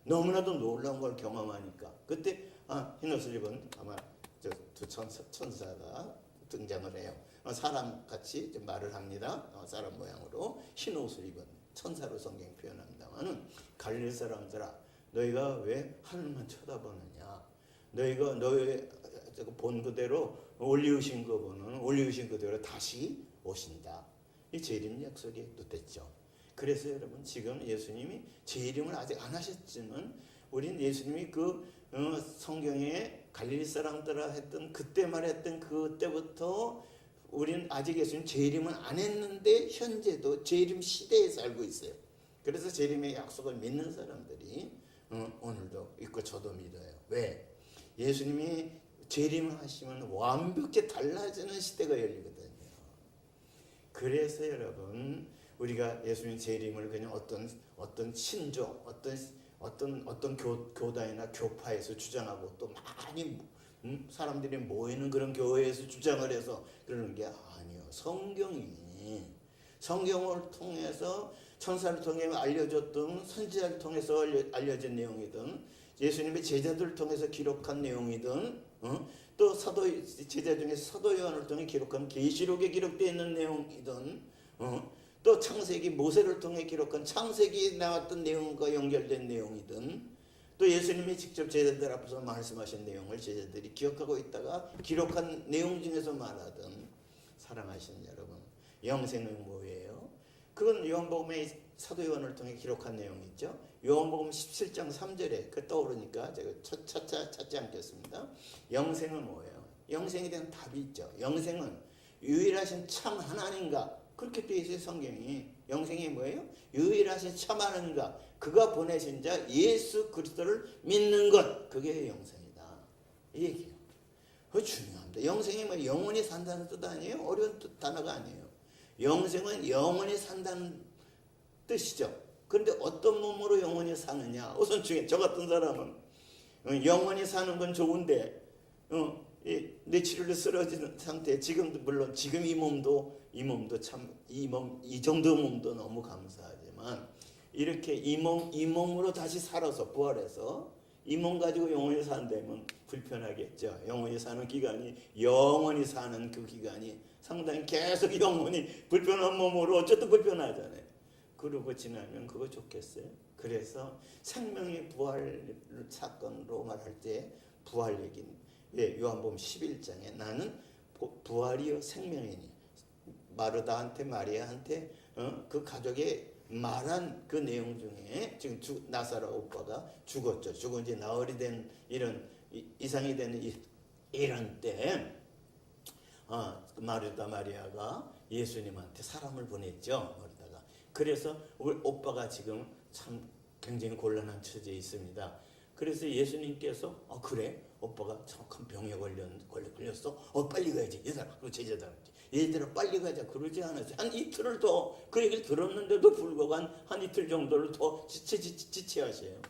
너무나도 놀라운 걸 경험하니까 그때 흰옷을 입은 아마 두 천사가 등장을 해요. 사람 같이 말을 합니다. 사람 모양으로 흰옷을 입은 천사로 성경 표현한다면은 갈릴리 사람들아 너희가 왜 하늘만 쳐다보느냐 너희가 너희 본 그대로 올리우신 그분은 올리우신 그대로 다시 오신다. 이 재림 약속이 또 됐죠. 그래서 여러분 지금 예수님이 재림을 아직 안 하셨지만 우린 예수님이 그 성경에 갈릴리 사람들아 했던 그때 말했던 그때부터 우리는 아직 예수님 재림은 안 했는데 현재도 재림 시대에 살고 있어요. 그래서 재림의 약속을 믿는 사람들이 오늘도 있고 저도 믿어요. 왜? 예수님이 재림을 하시면 완벽히 달라지는 시대가 열리거든요. 그래서 여러분 우리가 예수님 재림을 그냥 어떤 신조 어떤 교단이나 교파에서 주장하고 또 많이 사람들이 모이는 그런 교회에서 주장을 해서 그러는 게 아니에요. 성경을 통해서 천사를 통해 알려줬던 선지자를 통해서 알려진 내용이든 예수님의 제자들을 통해서 기록한 내용이든 또 제자 중에서 사도 요한을 통해 기록한 계시록에 기록되어 있는 내용이든 또 창세기 모세를 통해 기록한 창세기에 나왔던 내용과 연결된 내용이든 또 예수님이 직접 제자들 앞에서 말씀하신 내용을 제자들이 기억하고 있다가 기록한 내용 중에서 말하던 사랑하시는 여러분 영생은 뭐예요? 그건 요한복음의 사도 요한을 통해 기록한 내용이죠. 요한복음 17장 3절에 그 떠오르니까 제가 찾지 않겠습니다. 영생은 뭐예요? 영생에 대한 답이 있죠. 영생은 유일하신 참 하나님과 그렇게 되어 있어요. 성경이. 영생이 뭐예요? 유일하신 참 하나님과 그가 보내신 자 예수 그리스도를 믿는 것 그게 영생이다. 이 얘기예요. 그거 중요합니다. 영생이 뭐 영원히 산다는 뜻 아니에요? 어려운 단어가 아니에요. 영생은 영원히 산다는 뜻이죠. 그런데 어떤 몸으로 영원히 사느냐? 우선 중에 저 같은 사람은 영원히 사는 건 좋은데 뇌치료를 쓰러진 상태 지금도 물론 지금 이 몸도 참 이 정도 몸도 너무 감사하지만 이렇게 이 몸으로 다시 살아서 부활해서 이 몸 가지고 영원히 산다면 불편하겠죠. 영원히 사는 기간이 영원히 사는 그 기간이 상당히 계속 영원히 불편한 몸으로 어쨌든 불편하잖아요. 그러고 지나면 그거 좋겠어요. 그래서 생명의 부활 사건으로 말할 때 부활 얘기는 요한복음 11장에 나는 부활이요 생명이니 마르다한테 마리아한테 그 가족의 말한 그 내용 중에 지금 나사로 오빠가 죽었죠. 죽은 지 나흘이 된 이런 이상이 되는 이런 때 마르다 마리아가 예수님한테 사람을 보냈죠. 그래서 우리 오빠가 지금 참 굉장히 곤란한 처지에 있습니다. 그래서 예수님께서 그래 오빠가 정확한 병에 걸렸어. 빨리 가야지. 얘들아 그 제자들한테 얘들아 빨리 가자. 그러지 않았어요. 한 이틀을 더 그 얘기를 들었는데도 불구하고 한 이틀 정도를 더 지체하세요.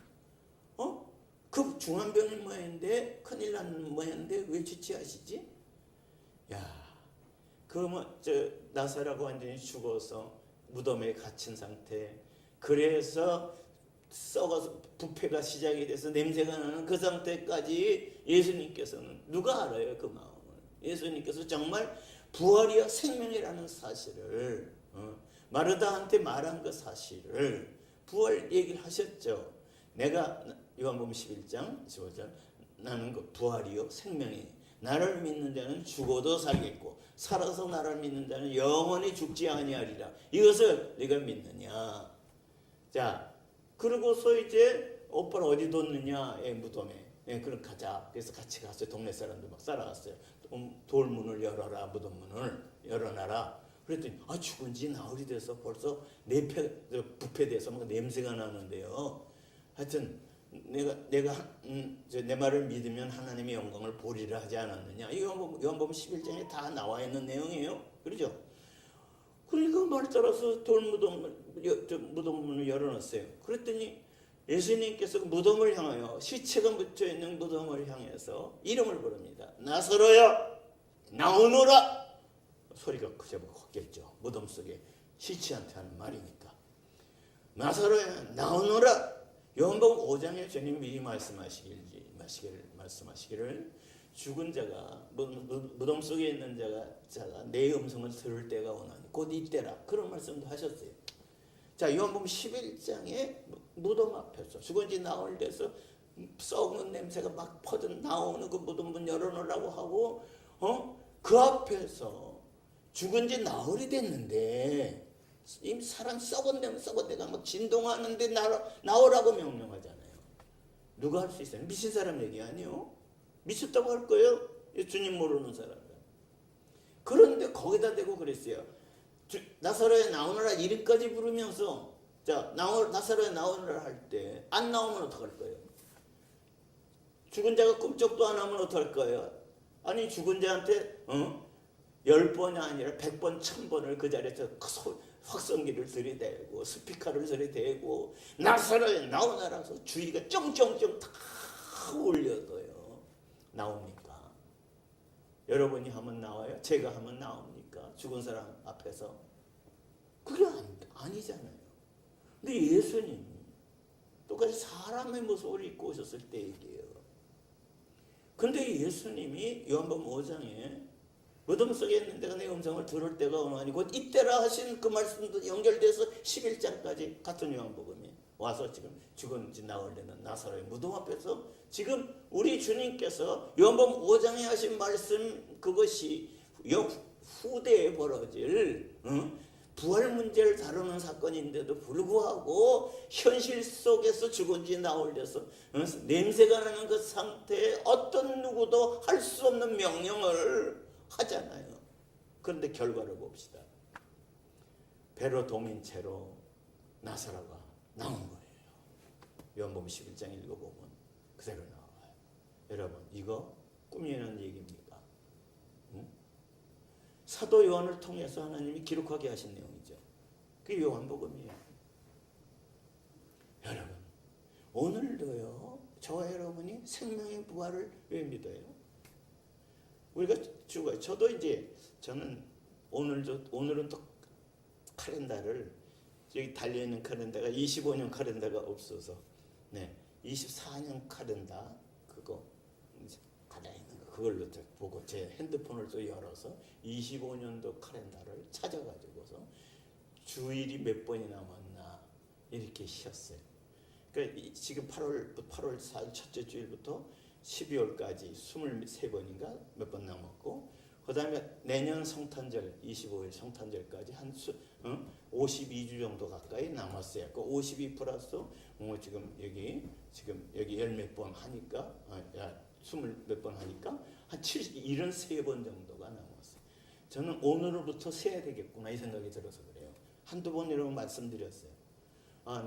그 중한 병인 모양인데 큰일 난 모양인데 왜 지체하시지? 나사라고 완전히 죽어서 무덤에 갇힌 상태. 그래서 썩어서 부패가 시작이 돼서 냄새가 나는 그 상태까지 예수님께서는 누가 알아요 그 마음을. 예수님께서 정말 부활이야 생명이라는 사실을 마르다한테 말한 그 사실을 부활 얘기를 하셨죠. 내가 요한복음 11장 15절 나는 그 부활이요 생명이 나를 믿는 자는 죽어도 살겠고 살아서 나를 믿는 자는 영원히 죽지 아니하리라. 이것을 네가 믿느냐? 자, 그러고서 이제 오빠를 어디 뒀느냐? 무덤에. 그럼 가자. 그래서 같이 갔어요. 동네 사람들 막 따라갔어요. 돌문을 열어라. 무덤 문을 열어놔라. 그랬더니 죽은 지 나흘이 돼서 벌써 부패돼서 막 냄새가 나는데요. 하여튼 내가 내 말을 믿으면 하나님의 영광을 보리라 하지 않았느냐. 이 요한복음 11장에 다 나와 있는 내용이에요. 그렇죠? 그러니까 말 따라서 무덤문을 열어놨어요. 그랬더니 예수님께서 무덤을 향하여 시체가 묻혀 있는 무덤을 향해서 이름을 부릅니다. 나사로야 나오너라. 소리가 컸겠죠. 무덤 속에 시체한테 하는 말이니까. 나사로야 나오너라. 요한복음 5장에 주님 미리 말씀하시기를 죽은 자가 무덤 속에 있는 자가 내 음성을 들을 때가 오나니 곧 이때라. 그런 말씀도 하셨어요. 자, 요한복음 11장에 무덤 앞에서 죽은 지 나흘 돼서 썩는 냄새가 막 퍼져 나오는 그 무덤 문 열어놓으라고 하고 그 앞에서 죽은 지 나흘이 됐는데 이 사람 썩은 데가 막 진동하는데 나오라고 명령하잖아요. 누가 할 수 있어요? 미친 사람 얘기 아니에요? 미쳤다고 할 거예요? 주님 모르는 사람들. 그런데 거기다 대고 그랬어요. 나사로에 나오너라 이름까지 부르면서 자 나사로에 나오너라 할 때 안 나오면 어떡할 거예요? 죽은 자가 꿈쩍도 안 하면 어떡할 거예요? 아니 죽은 자한테 10번이 아니라 100번 1000번을 그 자리에서 확성기를 들이대고 스피커를 들이대고 나사로에 나오너라서 주의가 쫑쫑쫑 다 올려도요. 나옵니까? 여러분이 하면 나와요? 제가 하면 나옵니까? 죽은 사람 앞에서? 그게 아니잖아요. 근데 예수님이 똑같이 사람의 모습을 입고 오셨을 때 얘기예요. 근데 예수님이 요한복음 5장에 무덤 속에 있는 내가 내 음성을 들을 때가 오나니 곧 이때라 하신 그 말씀도 연결돼서 11장까지 같은 요한복음이 와서 지금 죽은 지 나흘 되는 나사로의 무덤 앞에서 지금 우리 주님께서 요한복음 5장에 하신 말씀 그것이 후대에 벌어질 부활 문제를 다루는 사건인데도 불구하고 현실 속에서 죽은 지 나흘 돼서 냄새가 나는 그 상태에 어떤 누구도 할 수 없는 명령을 하잖아요. 그런데 결과를 봅시다. 배로 동인 채로 나사로가 나온 거예요. 요한복음 11장 읽어보면 그대로 나와요. 여러분 이거 꿈이라는 얘기입니까? 사도 요한을 통해서 하나님이 기록하게 하신 내용이죠. 그게 요한복음이에요. 여러분 오늘도요 저와 여러분이 생명의 부활을 왜 믿어요? 우리가 죽어요. 저도 이제 저는 오늘은 또 카렌다를 여기 달려있는 카렌다가 25년 카렌다가 없어서 24년 카렌다 그거 달려있는 거 그걸로 보고 제 핸드폰을 또 열어서 25년도 카렌다를 찾아가지고서 주일이 몇 번이 남았나 이렇게 쉬었어요. 그러니까 지금 8월 4일 첫째 주일부터 12월까지 23번인가 몇 번 남았고 그 다음에 내년 성탄절 25일 성탄절까지 한 52주 정도 가까이 남았어요. 그 52 플러스 지금 여기 열 몇 번 하니까 20 몇 번 하니까 한 73번 정도가 남았어요. 저는 오늘부터 세야 되겠구나 이 생각이 들어서 그래요. 한두 번 여러분 말씀드렸어요.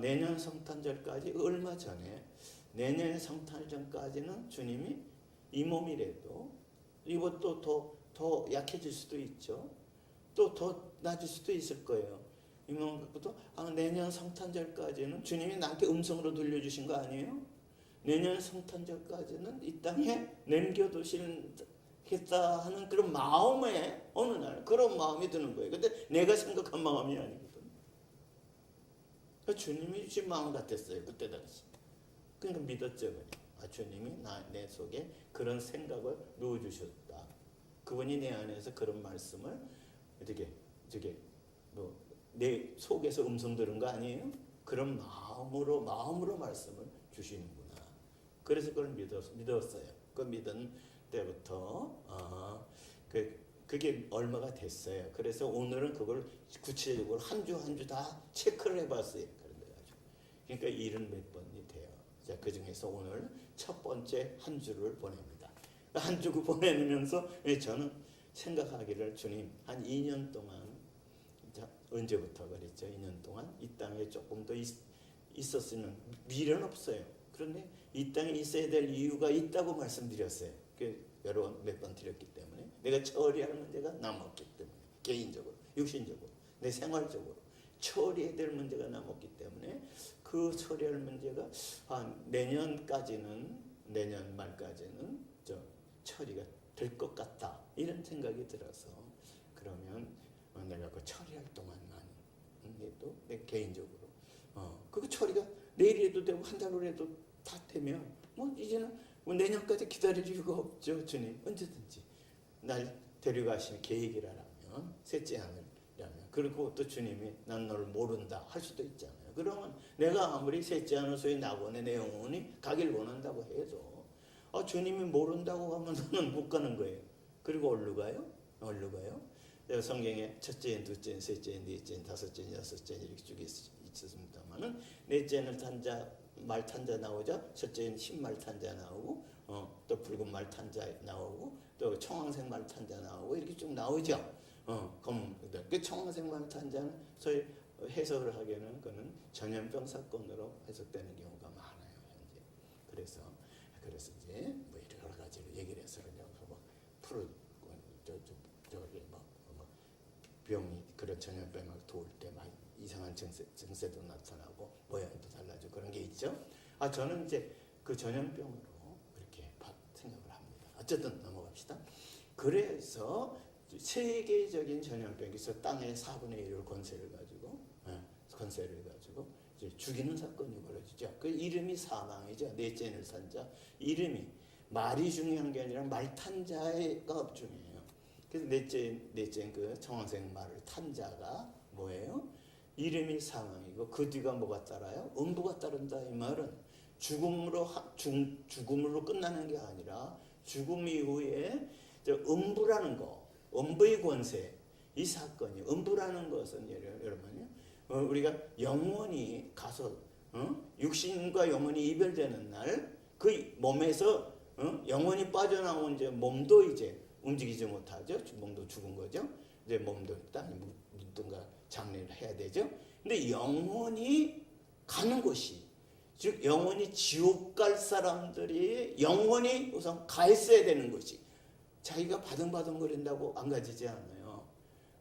내년 성탄절까지 얼마 전에 내년 성탄절까지는 주님이 이 몸이라도 이것도 더 약해질 수도 있죠. 또 더 나아질 수도 있을 거예요. 이 몸부터 내년 성탄절까지는 주님이 나한테 음성으로 들려주신 거 아니에요? 내년 성탄절까지는 이 땅에 남겨두시겠다 하는 그런 마음에 어느 날 그런 마음이 드는 거예요. 근데 내가 생각한 마음이 아니거든. 주님이 주신 마음 같았어요. 그때 당시. 그러니까 믿었죠. 주님이 내 속에 그런 생각을 넣어주셨다. 그분이 내 안에서 그런 말씀을 내 속에서 음성 들은 거 아니에요? 그런 마음으로 말씀을 주시는구나. 그래서 그걸 믿었어요. 그 믿은 때부터 그게 얼마가 됐어요. 그래서 오늘은 그걸 구체적으로 한 주 한 주 다 체크를 해봤어요. 그러니까 70 몇 번이 돼요. 자, 그 중에서 오늘 첫 번째 한 주를 보냅니다. 한 주 보내면서 저는 생각하기를 주님 한 2년 동안 언제부터 그랬죠? 2년 동안 이 땅에 조금 더 있었으면 미련 없어요. 그런데 이 땅에 있어야 될 이유가 있다고 말씀드렸어요. 여러 번 몇 번 드렸기 때문에 내가 처리할 문제가 남았기 때문에 개인적으로 육신적으로 내 생활적으로 처리해야 될 문제가 남았기 때문에 그 처리할 문제가 내년 말까지는 처리가 될 것 같다 이런 생각이 들어서 그러면 내가 그 처리할 동안만 해도 내 개인적으로 그거 처리가 내일에도 되고 한 달 후에도 다 되면 이제는 내년까지 기다릴 이유가 없죠. 주님 언제든지 날 데려가실 계획이라면 셋째 하늘이라면 그리고 또 주님이 난 너를 모른다 할 수도 있잖아요. 그러면 내가 아무리 셋째 하늘소의 낙원에 내 영혼이 가길 원한다고 해도 주님이 모른다고 하면 너는 못 가는 거예요. 그리고 어디로 가요? 어디로 가요? 내가 성경에 첫째인, 둘째인, 셋째인, 넷째인, 다섯째인, 여섯째인 이렇게 쭉 있었습니다만은 넷째는 말 탄자 나오죠. 첫째인 흰말 탄자 나오고 또 붉은 말 탄자 나오고 또 청황색 말 탄자 나오고 이렇게 쭉 나오죠. 그 청황색 말 탄자는 소위 해석을 하기에는 그는 전염병 사건으로 해석되는 경우가 많아요. 현재. 그래서 이제 뭐 여러 가지로 얘기를 해서 그냥 뭐 저기 뭐 병이 그런 전염병을 도울 때 막 이상한 증세도 나타나고 모양도 달라지고 그런 게 있죠. 저는 이제 그 전염병으로 그렇게 생각을 합니다. 어쨌든 넘어갑시다. 그래서 세계적인 전염병이 있어 땅의 4분의 1을 권세를 가지고 이제 죽이는 사건이 벌어지죠. 그 이름이 사망이죠. 넷째는 산자. 이름이 말이 중요한 게 아니라 말 탄 자가 중요해요. 그래서 넷째인 그 청황색 말을 탄 자가 뭐예요? 이름이 사망이고 그 뒤가 뭐가 따라요? 음부가 따른다. 이 말은 죽음으로 끝나는 게 아니라 죽음 이후에 음부라는 거, 음부의 권세, 이 사건이 음부라는 것은 여러분요, 우리가 영혼이 가서 육신과 영혼이 이별되는 날 그 몸에서 영혼이 빠져나온 이제 몸도 이제 움직이지 못하죠. 몸도 죽은 거죠. 이제 몸도 땅에 묻든가 장례를 해야 되죠. 근데 영혼이 가는 곳이, 즉 영혼이 지옥 갈 사람들이 영혼이 우선 가 있어야 되는 것이, 자기가 바둥바둥거린다고 안 가지지 않아요.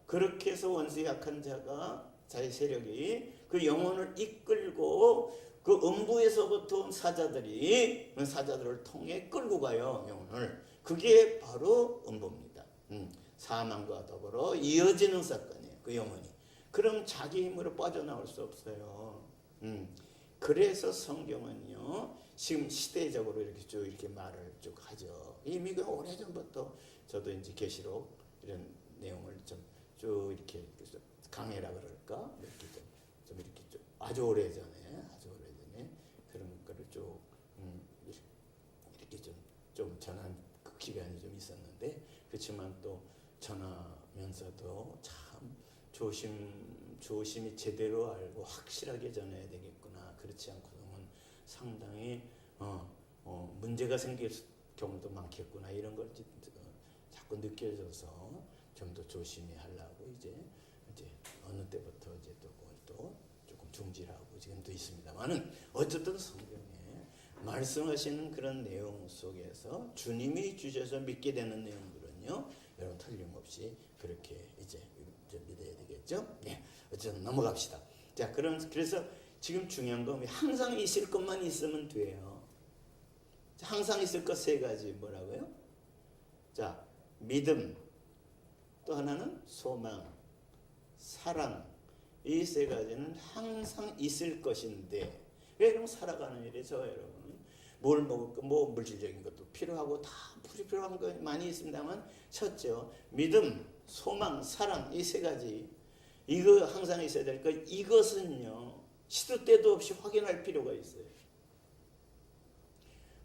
그렇게 해서 원수 약한 자가, 자기 세력이 그 영혼을 이끌고 그 음부에서부터 온 사자들을 통해 끌고 가요. 영혼을. 그게 바로 음부입니다. 사망과 더불어 이어지는 사건이에요. 그 영혼이. 그럼 자기 힘으로 빠져나올 수 없어요. 그래서 성경은요, 지금 시대적으로 이렇게 말을 쭉 하죠. 이미 그 오래전부터 저도 이제 계시록 이런 내용을 쭉 이렇게 강해라 그럴까? 이렇게 좀 이렇게 좀 아주 오래전에 그런 거를 쭉 이렇게 좀 전한 그 기간이 좀 있었는데, 그렇지만 또 전하면서도 참 조심히 제대로 알고 확실하게 전해야 되겠구나. 그렇지 않고는 상당히 문제가 생길 경우도 많겠구나. 이런 걸 자꾸 느껴져서 좀 더 조심히 하려고 이제 어느 때부터 이제 또 조금 중지하고 지금도 있습니다만은, 어쨌든 성경에 말씀하시는 그런 내용 속에서 주님이 주셔서 믿게 되는 내용들은요, 여러분 틀림없이 그렇게 이제 믿어야 되겠죠. 네, 어쨌든 넘어갑시다. 자, 그래서 지금 중요한 건 항상 있을 것만 있으면 돼요. 항상 있을 것 세 가지 뭐라고요? 자, 믿음, 또 하나는 소망, 사랑. 이 세 가지는 항상 있을 것인데, 왜 그럼 살아가는 일에서 여러분 뭘 먹을까, 뭐 물질적인 것도 필요하고 다 필요한 거 많이 있습니다만, 첫째요, 믿음, 소망, 사랑, 이 세 가지, 이거 항상 있어야 될 거. 이것은요, 시도 때도 없이 확인할 필요가 있어요.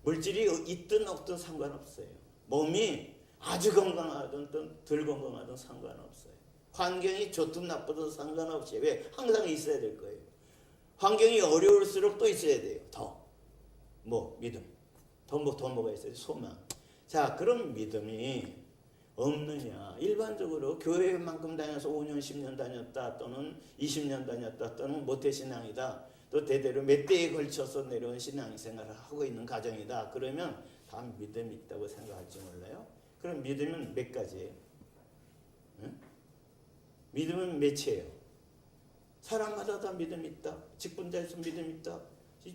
물질이 있든 없든 상관없어요. 몸이 아주 건강하든 덜 건강하든 상관없어요. 환경이 좋든 나쁘든 상관없이, 왜? 항상 있어야 될 거예요. 환경이 어려울수록 또 있어야 돼요. 믿음. 더 뭐가 있어요? 소망. 자, 그럼 믿음이 없느냐? 일반적으로 교회만큼 다녀서 5년, 10년 다녔다, 또는 20년 다녔다, 또는 모태신앙이다, 또 대대로 몇 대에 걸쳐서 내려온 신앙생활을 하고 있는 가정이다. 그러면 다 믿음이 있다고 생각할지 몰라요? 그럼 믿음은 몇 가지예요? 응? 믿음은 몇이에요? 사람마다 다 믿음이 있다. 직분자에서 믿음이 있다.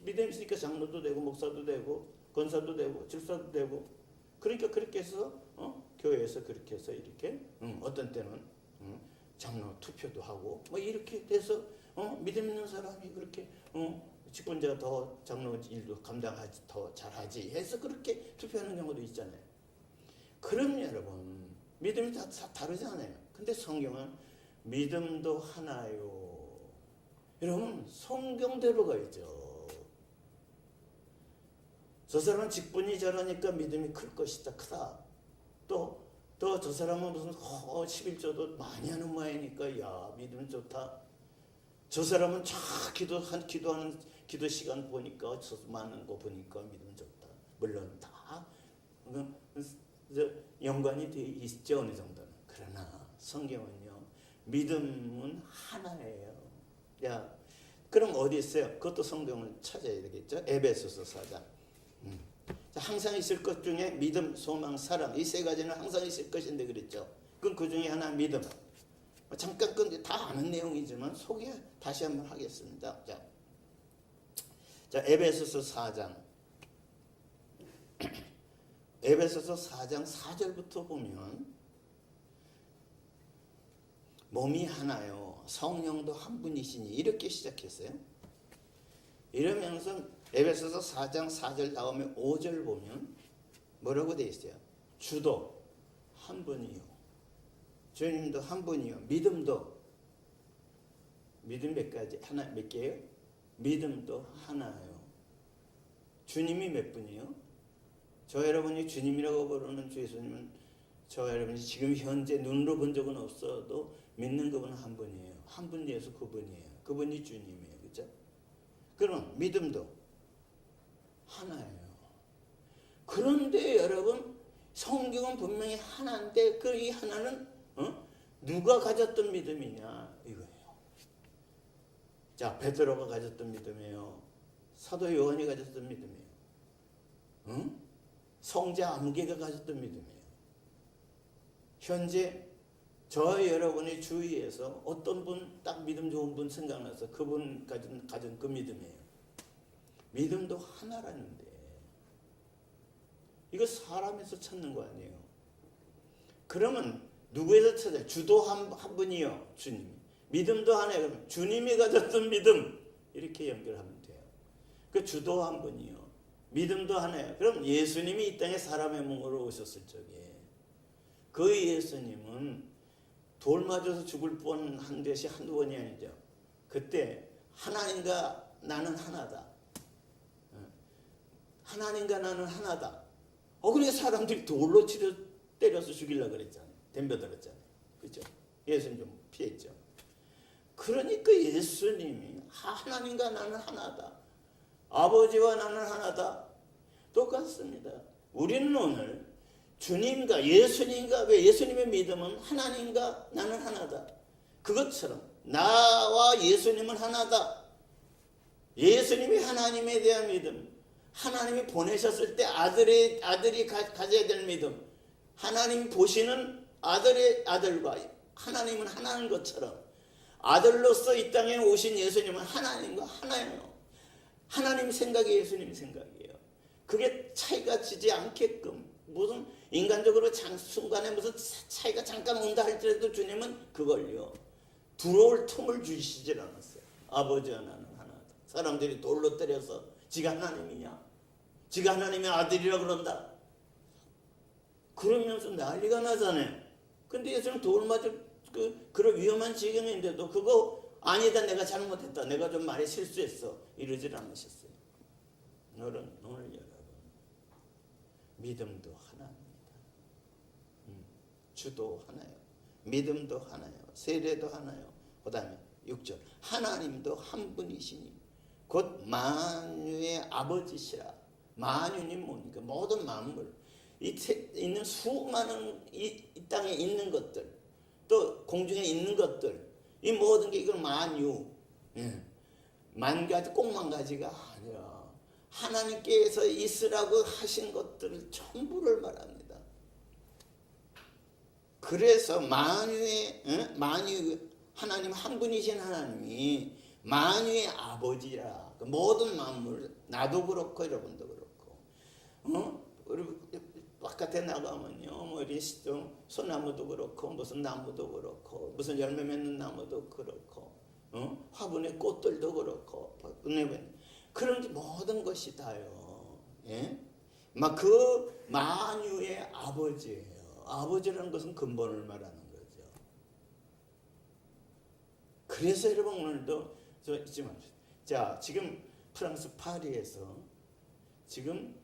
믿음이 있으니까 장로도 되고 목사도 되고 권사도 되고 집사도 되고, 그러니까 그렇게 해서 교회에서 그렇게 해서 이렇게 어떤 때는 장로 투표도 하고 뭐 이렇게 돼서 믿음 있는 사람이 그렇게 직분자가 더 장로 일도 감당하지, 더 잘하지 해서 그렇게 투표하는 경우도 있잖아요. 그럼 여러분 믿음이 다 다르잖아요. 근데 성경은 믿음도 하나요. 여러분 성경대로 가야죠. 저 사람은 직분이 저러니까 믿음이 클 것이다. 크다. 또 저 사람은 무슨 11조도 많이 하는 모양이니까 야 믿음 좋다. 저 사람은 기도하는 기도 시간 보니까 저 많은 거 보니까 믿음 좋다. 물론 다 연관이 돼 있죠 어느 정도는. 그러나 성경은요 믿음은 하나예요. 야 그럼 어디 있어요? 그것도 성경을 찾아야 되겠죠. 에베소서 4장. 항상 있을 것 중에 믿음, 소망, 사랑 이 세 가지는 항상 있을 것인데 그랬죠. 그럼 그 중에 하나 믿음. 잠깐 다 아는 내용이지만 소개 다시 한번 하겠습니다. 자 에베소서 4장. 에베소서 4장 4절부터 보면 몸이 하나요. 성령도 한 분이시니 이렇게 시작했어요. 이러면서 에베소서 4장 4절 다음에 5절 보면 뭐라고 되어 있어요? 주도 한 분이요. 주님도 한 분이요. 믿음도 믿음 몇 가지? 하나 몇 개예요? 믿음도 하나요. 주님이 몇 분이요? 저 여러분이 주님이라고 부르는 주 예수님은 저 여러분이 지금 현재 눈으로 본 적은 없어도 믿는 그분은 한 분이에요. 한 분 예수 그분이에요. 그분이 주님이에요. 그렇죠? 그럼 믿음도 하나예요. 그런데 여러분 성경은 분명히 하나인데 그 이 하나는 누가 가졌던 믿음이냐 이거예요. 자 베드로가 가졌던 믿음이에요. 사도 요한이 가졌던 믿음이에요. 성자 암개가 가졌던 믿음이에요. 현재 저 여러분의 주위에서 어떤 분 딱 믿음 좋은 분 생각나서 그분 가진 그 믿음이에요. 믿음도 하나라는데 이거 사람에서 찾는 거 아니에요. 그러면 누구에서 찾아요? 주도 한 분이요. 주님. 믿음도 하나예요. 그러면 주님이 가졌던 믿음 이렇게 연결하면 돼요. 그 주도 한 분이요. 믿음도 하나예요. 그럼 예수님이 이 땅에 사람의 몸으로 오셨을 적에 그 예수님은 돌 맞아서 죽을 뻔한 것이 한두 번이 아니죠. 그때 하나님과 나는 하나다. 하나님과 나는 하나다. 그러니까 사람들이 돌로 때려서 죽이려고 그랬잖아요. 덤벼들었잖아요. 그렇죠? 예수님 좀 피했죠. 그러니까 예수님이 하나님과 나는 하나다. 아버지와 나는 하나다. 똑같습니다. 우리는 오늘 주님과 예수님과 왜 예수님의 믿음은 하나님과 나는 하나다. 그것처럼 나와 예수님은 하나다. 예수님이 하나님에 대한 믿음, 하나님이 보내셨을 때 아들이 가져야 될 믿음, 하나님 보시는 아들과 하나님은 하나인 것처럼 아들로서 이 땅에 오신 예수님은 하나님과 하나예요. 하나님 생각이 예수님 생각이에요. 그게 차이가 지지 않게끔 무슨 인간적으로 순간에 무슨 차이가 잠깐 온다 할지라도 주님은 그걸요 들어올 틈을 주시질 않았어요. 아버지와 나는 하나다. 사람들이 돌로 때려서 지가 하나님이냐, 지가 하나님의 아들이라 그런다 그러면서 난리가 나잖아요. 근데 예수는 돌 맞을 그런 위험한 지경인데도 그거 아니다, 내가 잘못했다, 내가 좀 말에 실수했어 이러질 않으셨어요. 오늘 여러분 믿음도 하나입니다. 주도 하나요. 믿음도 하나요. 세례도 하나요. 그 다음에 6절 하나님도 한 분이시니 곧 만유의 아버지시라. 만유는 뭡니까? 모든 만물 있는 수많은 이 땅에 있는 것들 또 공중에 있는 것들 이 모든 게 이걸 만유 만 가지 꼭만 가지가 아니라 하나님께서 있으라고 하신 것들을 전부를 말합니다. 그래서 만유 하나님 한 분이신 하나님이 만유의 아버지라. 모든 만물 나도 그렇고 여러분도 그렇고 바깥에 나가면요 뭐 소나무도 그렇고 무슨 나무도 그렇고 무슨 열매 맺는 나무도 그렇고 화분의 꽃들도 그렇고 그런 게 모든 것이 다요. 예? 막 그 만유의 아버지예요. 아버지라는 것은 근본을 말하는 거죠. 그래서 여러분 오늘도 저 잊지 마십시오. 자, 지금 프랑스 파리에서 지금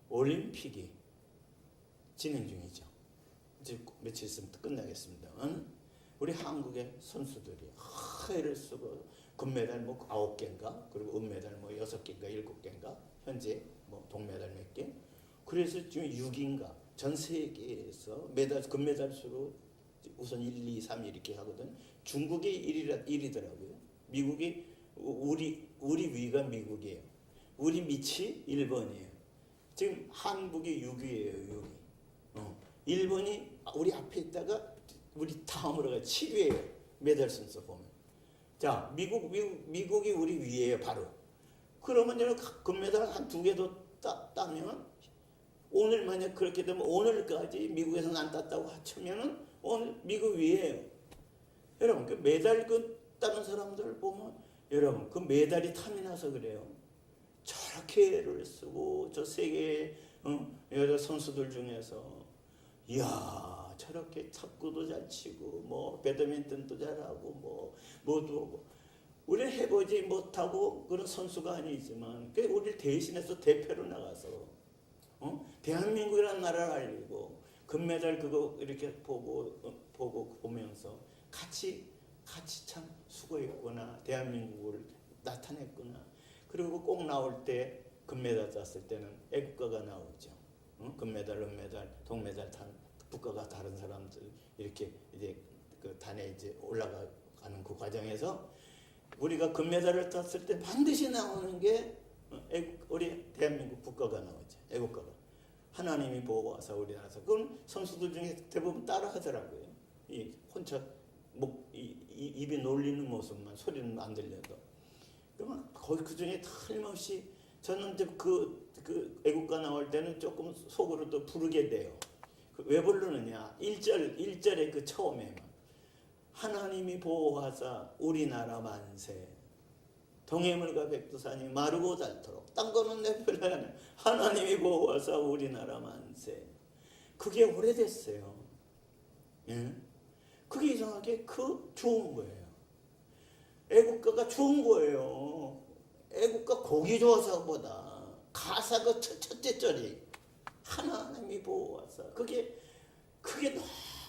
올림픽이 진행 중이죠. 이제 며칠 있으면 끝나겠습니다. 우리 한국의 선수들이 애를 쓰고 금메달 뭐 9개인가 그리고 은메달 뭐 6개인가 7개인가 현재 뭐 동메달 몇 개. 그래서 지금 6인가 전 세계에서 메달 금메달 수로 우선 1, 2, 3 이렇게 하거든. 중국이 1위더라고요. 미국이 우리 위가 미국이에요. 우리 밑이 일본이에요. 지금 한국이 6위예요. 6위. 일본이 우리 앞에 있다가 우리 다음으로 가 7위예요. 메달 순서 보면. 자, 미국이 우리 위에요. 바로. 그러면 금메달 한 2개도 따면 오늘 만약 그렇게 되면 오늘까지 미국에서는 안 땄다고 하면은 오늘 미국 위에요. 여러분 그 메달 따는 사람들을 보면 여러분 그 메달이 탐이 나서 그래요. 저렇게 애를 쓰고 저 세계 여자 선수들 중에서 이야 저렇게 탁구도 잘 치고 뭐 배드민턴도 잘하고 뭐도 우리 해보지 못하고 그런 선수가 아니지만 그 우리를 대신해서 대표로 나가서 대한민국이라는 나라를 알리고 금메달 그거 이렇게 보면서 같이 참 수고했구나 대한민국을 나타냈구나. 그리고 꼭 나올 때 금메달 땄을 때는 애국가가 나오죠. 금메달, 은메달, 동메달 탄 국가가 다른 사람들 이렇게 이제 그 단에 이제 올라가는 그 과정에서 우리가 금메달을 땄을 때 반드시 나오는 게 우리 대한민국 국가가 나오죠. 애국가가. 하나님이 보호하사 우리나라에서. 그건 선수들 중에 대부분 따라 하더라고요. 이 혼자 입이 놀리는 모습만 소리는 안 들려도. 그러면 거의 그 중에 틀림없이 저는 이제 그 애국가 나올 때는 조금 속으로 또 부르게 돼요. 왜 부르느냐? 1절의 그 처음에만 하나님이 보호하사 우리나라 만세 동해물과 백두산이 마르고 닳도록 딴 거는 내 별로 안 해. 하나님이 보호하사 우리나라 만세. 그게 오래됐어요. 예? 그게 이상하게 좋은 거예요. 애국가가 좋은 거예요. 애국가 곡이 좋아서보다 가사 그 첫째 절이 하나님이 보호하사 그게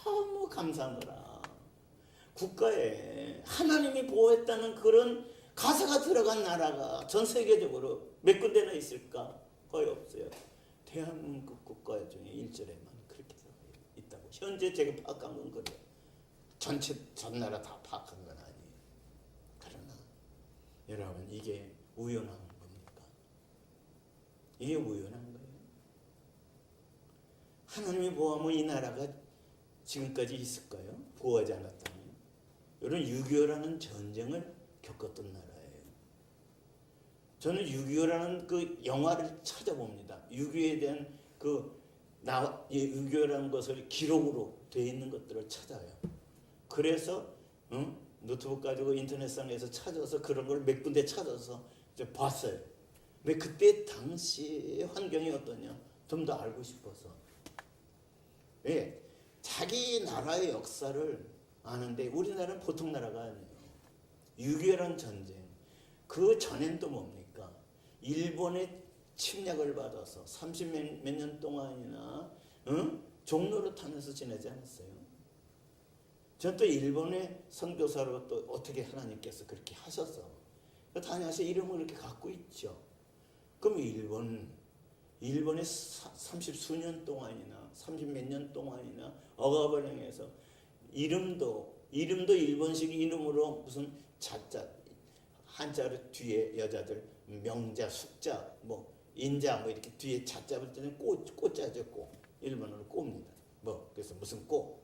너무 감사하더라. 국가에 하나님이 보호했다는 그런 가사가 들어간 나라가 전 세계적으로 몇 군데나 있을까? 거의 없어요. 대한민국 국가 중에 1절에만 그렇게 있다고. 현재 제가 파악한 건 그래요. 전 나라 다 파악한 건 아니에요. 그러나 여러분 이게 우연한 겁니까? 이게 우연한 거예요. 하나님이 보호하면 이 나라가 지금까지 있을까요? 보호하지 않았다면. 이런 6.25라는 전쟁을 겪었던 나라예요. 저는 6.25라는 그 영화를 찾아봅니다. 6.25에 대한 6.25라는 것을 기록으로 되어 있는 것들을 찾아요. 그래서 노트북 가지고 인터넷상에서 찾아서 그런 걸 몇 군데 찾아서 이제 봤어요. 왜 그때 당시 환경이 어떠냐 좀 더 알고 싶어서. 왜? 자기 나라의 역사를 아는데 우리나라는 보통 나라가 아니에요. 6.25라는 전쟁 그 전엔 또 뭡니까? 일본의 침략을 받아서 30 몇 년 동안이나 종로로 타면서 지내지 않았어요. 전 또 일본의 선교사로 또 어떻게 하나님께서 그렇게 하셔서 다녀와서 이름을 이렇게 갖고 있죠. 그럼 일본의 30 수년 동안이나 30 몇 년 동안이나 억압을 이름도 일본식 이름으로 무슨 자자 한자로 뒤에 여자들 명자 숙자 인자 이렇게 뒤에 자자를 때는 꽃자죠. 꽃 일본어로 꽃입니다. 그래서 무슨 꽃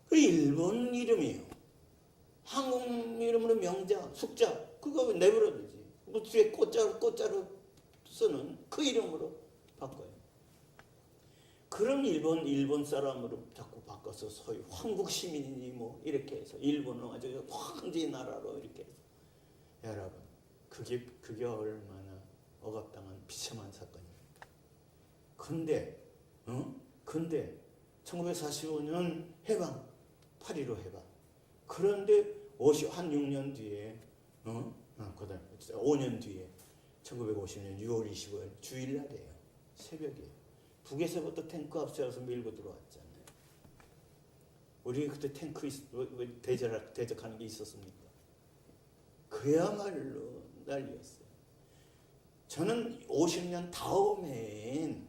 그 일본 이름이에요. 한국 이름으로 명자 숙자 그거 내버려 두지. 뒤에 꽃자로 쓰는 그 이름으로 바꿔요. 그럼 일본 사람으로 자꾸 바꿔서 소위 황국 시민이니 이렇게 해서 일본을 아주 황제 나라로 이렇게 해서. 여러분 그게 얼마나 억압당한 비참한 사건입니까? 근데 1945년 해방 8.15 해방 그런데 한 6년 뒤에 그다음 5년 뒤에 1950년 6월 25일 주일날이에요. 새벽에 북에서부터 탱크 앞세워서 밀고 들어왔잖아요. 우리 그때 탱크 대적하는 게 있었습니까? 그야말로 난리였어요. 저는 50년 다음엔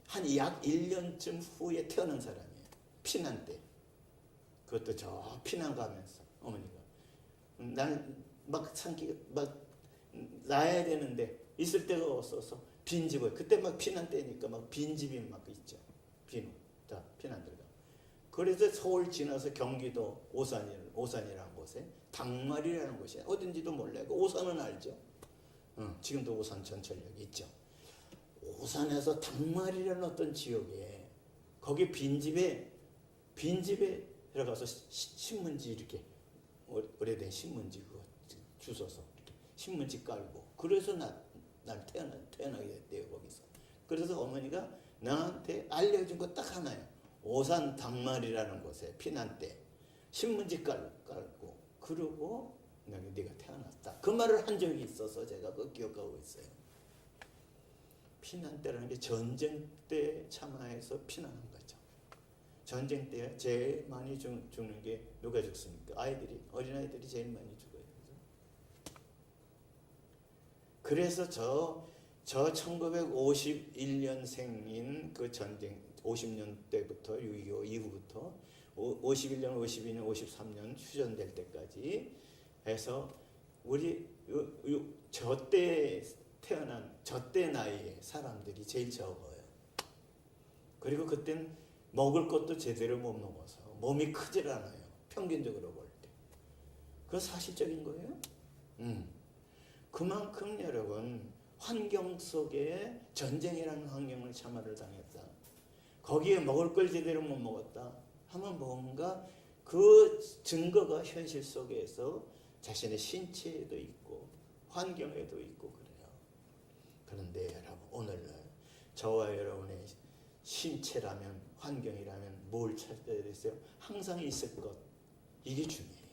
한 약 1년쯤 후에 태어난 사람이에요. 피난 때. 그것도 저 피난 가면서 어머니가 난 막 낳아야 되는데 있을 데가 없어서 빈집을 그때 막 피난 때니까 막 빈집이 막 있죠. 비누 다 피난 들어가. 그래서 서울 지나서 경기도 오산이라는 곳에 당말이라는 곳이 어딘지도 몰라요. 오산은 알죠. 지금도 오산 전철역이 있죠. 오산에서 당말이라는 어떤 지역에 거기 빈집에 들어가서 신문지 이렇게 오래된 신문지 그거 주워서 이렇게 신문지 깔고 그래서 날 태어나게 됐대요 거기서. 그래서 어머니가 나한테 알려준 거 딱 하나예요. 오산 당말이라는 곳에 피난 때 신문지 깔고 그러고 네가 태어났다. 그 말을 한 적이 있어서 제가 그거 기억하고 있어요. 피난 때라는 게 전쟁 때 참화해서 피난한 거죠. 전쟁 때 제일 많이 죽는 게 누가 죽습니까? 어린아이들이 제일 많이 죽어요. 그래서 저 1951년생인 그 전쟁 50년대부터 6.25 이후부터 51년, 52년, 53년 휴전될 때까지 해서 우리 저때 태어난 저때 나이에 사람들이 제일 적어요. 그리고 그땐 먹을 것도 제대로 못 먹어서 몸이 크질 않아요. 평균적으로 볼 때. 그거 사실적인 거예요. 그만큼 여러분 환경 속에 전쟁이라는 환경을 참화를 당했다. 거기에 먹을 걸 제대로 못 먹었다 하면 뭔가 그 증거가 현실 속에서 자신의 신체에도 있고 환경에도 있고 그래요. 그런데 여러분 오늘날 저와 여러분의 신체라면 환경이라면 뭘 찾아야 되세요? 항상 있을 것. 이게 중요해요.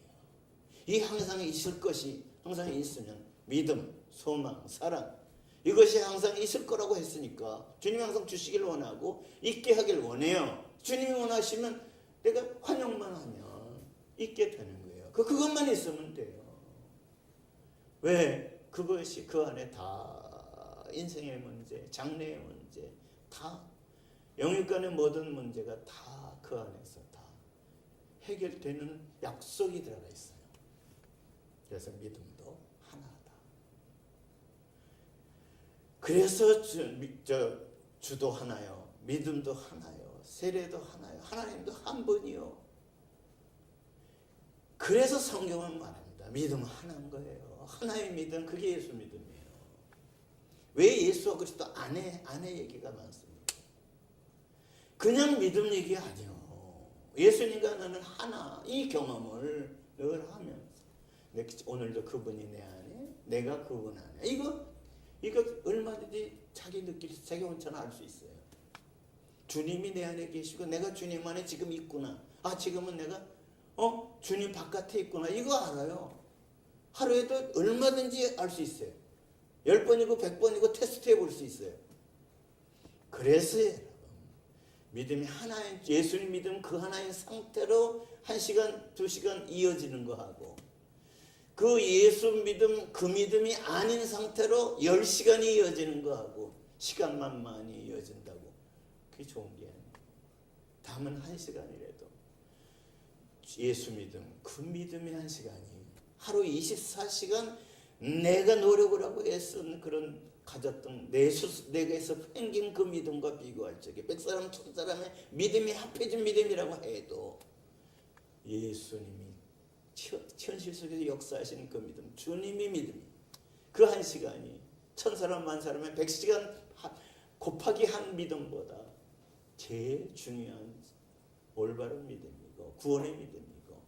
이 항상 있을 것이 항상 있으면 믿음, 소망, 사랑 이것이 항상 있을 거라고 했으니까 주님이 항상 주시길 원하고 있게 하길 원해요. 주님이 원하시면 내가 환영만 하면 있게 되는 거예요. 그것만 있으면 돼요. 왜? 그것이 그 안에 다 인생의 문제, 장래의 문제, 다 영육간의 모든 문제가 다 그 안에서 다 해결되는 약속이 들어가 있어요. 그래서 믿음도 하나다. 그래서 주도 하나요. 믿음도 하나요. 세례도 하나요. 하나님도 한 분이요. 그래서 성경은 말합니다. 믿음은 하나인 거예요. 하나의 믿음, 그게 예수 믿음이에요. 왜 예수와 그리스도 안에 얘기가 많습니까? 그냥 믿음 얘기 아니요. 예수님과 나는 하나 이 경험을 늘 하면서 오늘도 그분이 내 안에 내가 그분 안에 이거 얼마든지 자기 혼자는 알 수 있어요. 주님이 내 안에 계시고 내가 주님 안에 지금 있구나. 지금은 내가 주님 바깥에 있구나. 이거 알아요. 하루에도 얼마든지 알 수 있어요. 10번이고 100번이고 테스트해 볼 수 있어요. 그래서 믿음이 하나인 예수님 믿음 그 하나인 상태로 1시간, 2시간 이어지는 거하고 그 예수 믿음 그 믿음이 아닌 상태로 10시간이 이어지는 거하고 시간만 많이 이어진다고 그게 좋은 게 아니에요. 다음은 1시간이라도 예수 믿음 그 믿음의 1시간이 하루 24시간 내가 노력을 하고 애쓴 그런 가졌던 내게서 생긴 그 믿음과 비교할 적에 100사람 1000사람의 믿음이 합해진 믿음이라고 해도 예수님이 현실 속에서 역사하시는 그 믿음 주님이 믿음 그 1시간이 1000사람 10,000사람의 100시간 곱하기 한 믿음보다 제일 중요한 올바른 믿음이고 구원의 믿음이고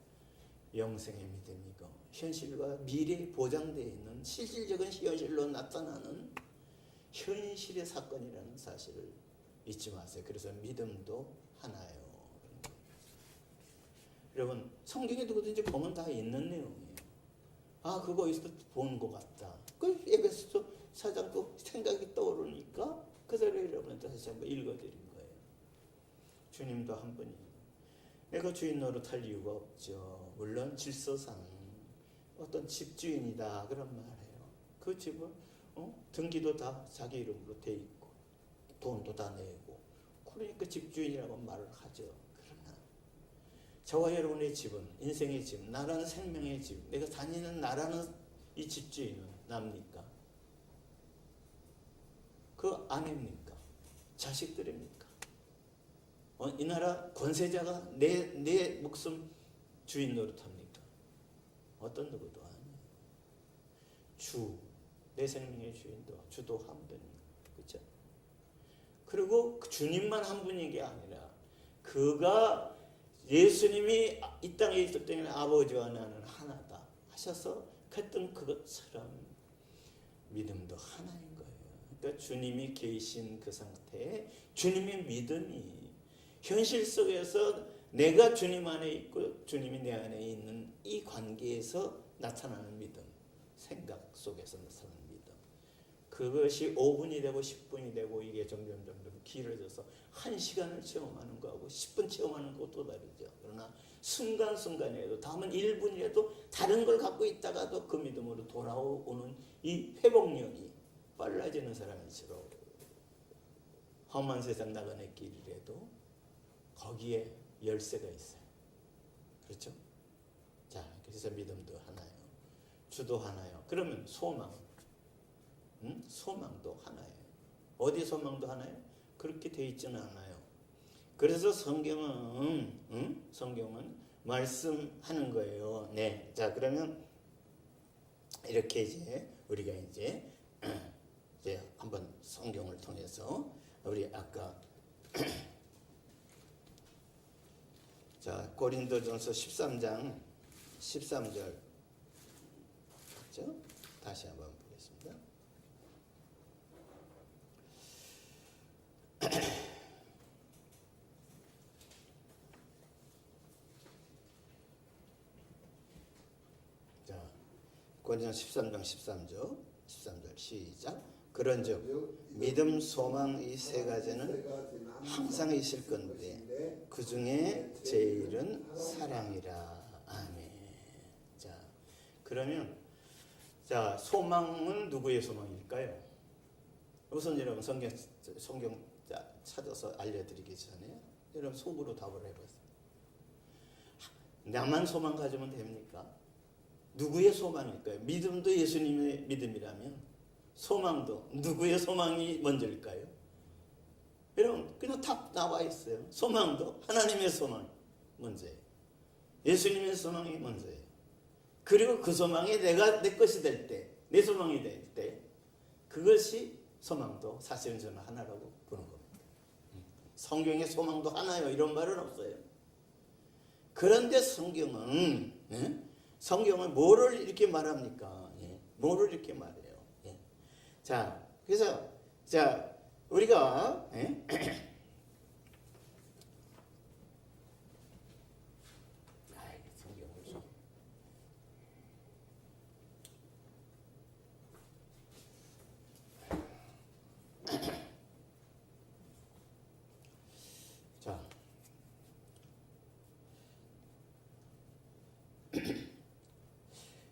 영생의 믿음이고 현실과 미래에 보장되어 있는 실질적인 현실로 나타나는 현실의 사건이라는 사실을 잊지 마세요. 그래서 믿음도 하나요. 여러분 성경에 누구든지 보면 다 있는 내용이에요. 아 그거 어디서 본 것 같다. 그 에베소서 4장 또 생각이 떠오르니까 그대로 여러분한테 다시 한번 읽어드린 거예요. 주님도 한 분이 내가 주인 노릇할 이유가 없죠. 물론 질서상 어떤 집주인이다 그런 말해요. 그 집은 등기도 다 자기 이름으로 돼 있고 돈도 다 내고 그러니까 집주인이라고 말을 하죠. 그러나 저와 여러분의 집은 인생의 집, 나라는 생명의 집, 내가 다니는 나라는 이 집주인은 납니까? 그 아내입니까? 자식들입니까? 이 나라 권세자가 내 목숨 주인 노릇합니까? 어떤 누구도 아니에요. 주, 내 생명의 주인도 주도 한 분입니다. 그렇죠? 그리고 주님만 한 분인 게 아니라 그가 예수님이 이 땅에 있을 때는 아버지와 나는 하나다 하셔서 했던 그것처럼 믿음도 하나인 거예요. 그러니까 주님이 계신 그 상태에 주님의 믿음이 현실 속에서 내가 주님 안에 있고 주님이 내 안에 있는 이 관계에서 나타나는 믿음, 생각 속에서 나타나는 믿음. 그것이 5분이 되고 10분이 되고 이게 점점 길어져서 1시간을 체험하는 거하고 10분 체험하는 것도 다르죠. 그러나 순간순간이라도 다음은 1분이라도 다른 걸 갖고 있다가도 그 믿음으로 돌아오는 이 회복력이 빨라지는 사람일수록 험한 세상 나가는 길이라도 거기에 열쇠가 있어요. 그렇죠? 자, 그래서 믿음도 하나요. 주도 하나요. 그러면 소망. 소망도 하나예요. 어디 소망도 하나요? 그렇게 돼 있지는 않아요. 그래서 성경은 말씀하는 거예요. 네. 자, 그러면 이렇게 이제 우리가 이제 한번 성경을 통해서 우리 아까 자, 고린도전서 13장 13절 그렇죠? 다시 한번 보겠습니다. 자, 고린도전서 13장 13절 시작. 그런즉 믿음, 소망 이 세 가지는 항상 있을 건데 그 중에 제일은 사랑이라. 아멘. 자, 그러면 자 소망은 누구의 소망일까요? 우선 여러분 성경 찾아서 알려드리기 전에 여러분 속으로 답을 해보세요. 나만 소망 가지면 됩니까? 누구의 소망일까요? 믿음도 예수님의 믿음이라면 소망도 누구의 소망이 먼저일까요? 여러분 그냥 답 나와 있어요. 소망도 하나님의 소망 먼저예요. 예수님의 소망이 먼저예요. 그리고 그 소망이 내가 내 것이 될 때, 내 소망이 될 때 그것이 소망도 사실은 저는 하나라고 보는 겁니다. 성경에 소망도 하나요 이런 말은 없어요. 그런데 성경은 뭐를 이렇게 말합니까? 뭐를 이렇게 말해요? 자, 그래서 자 우리가 성경을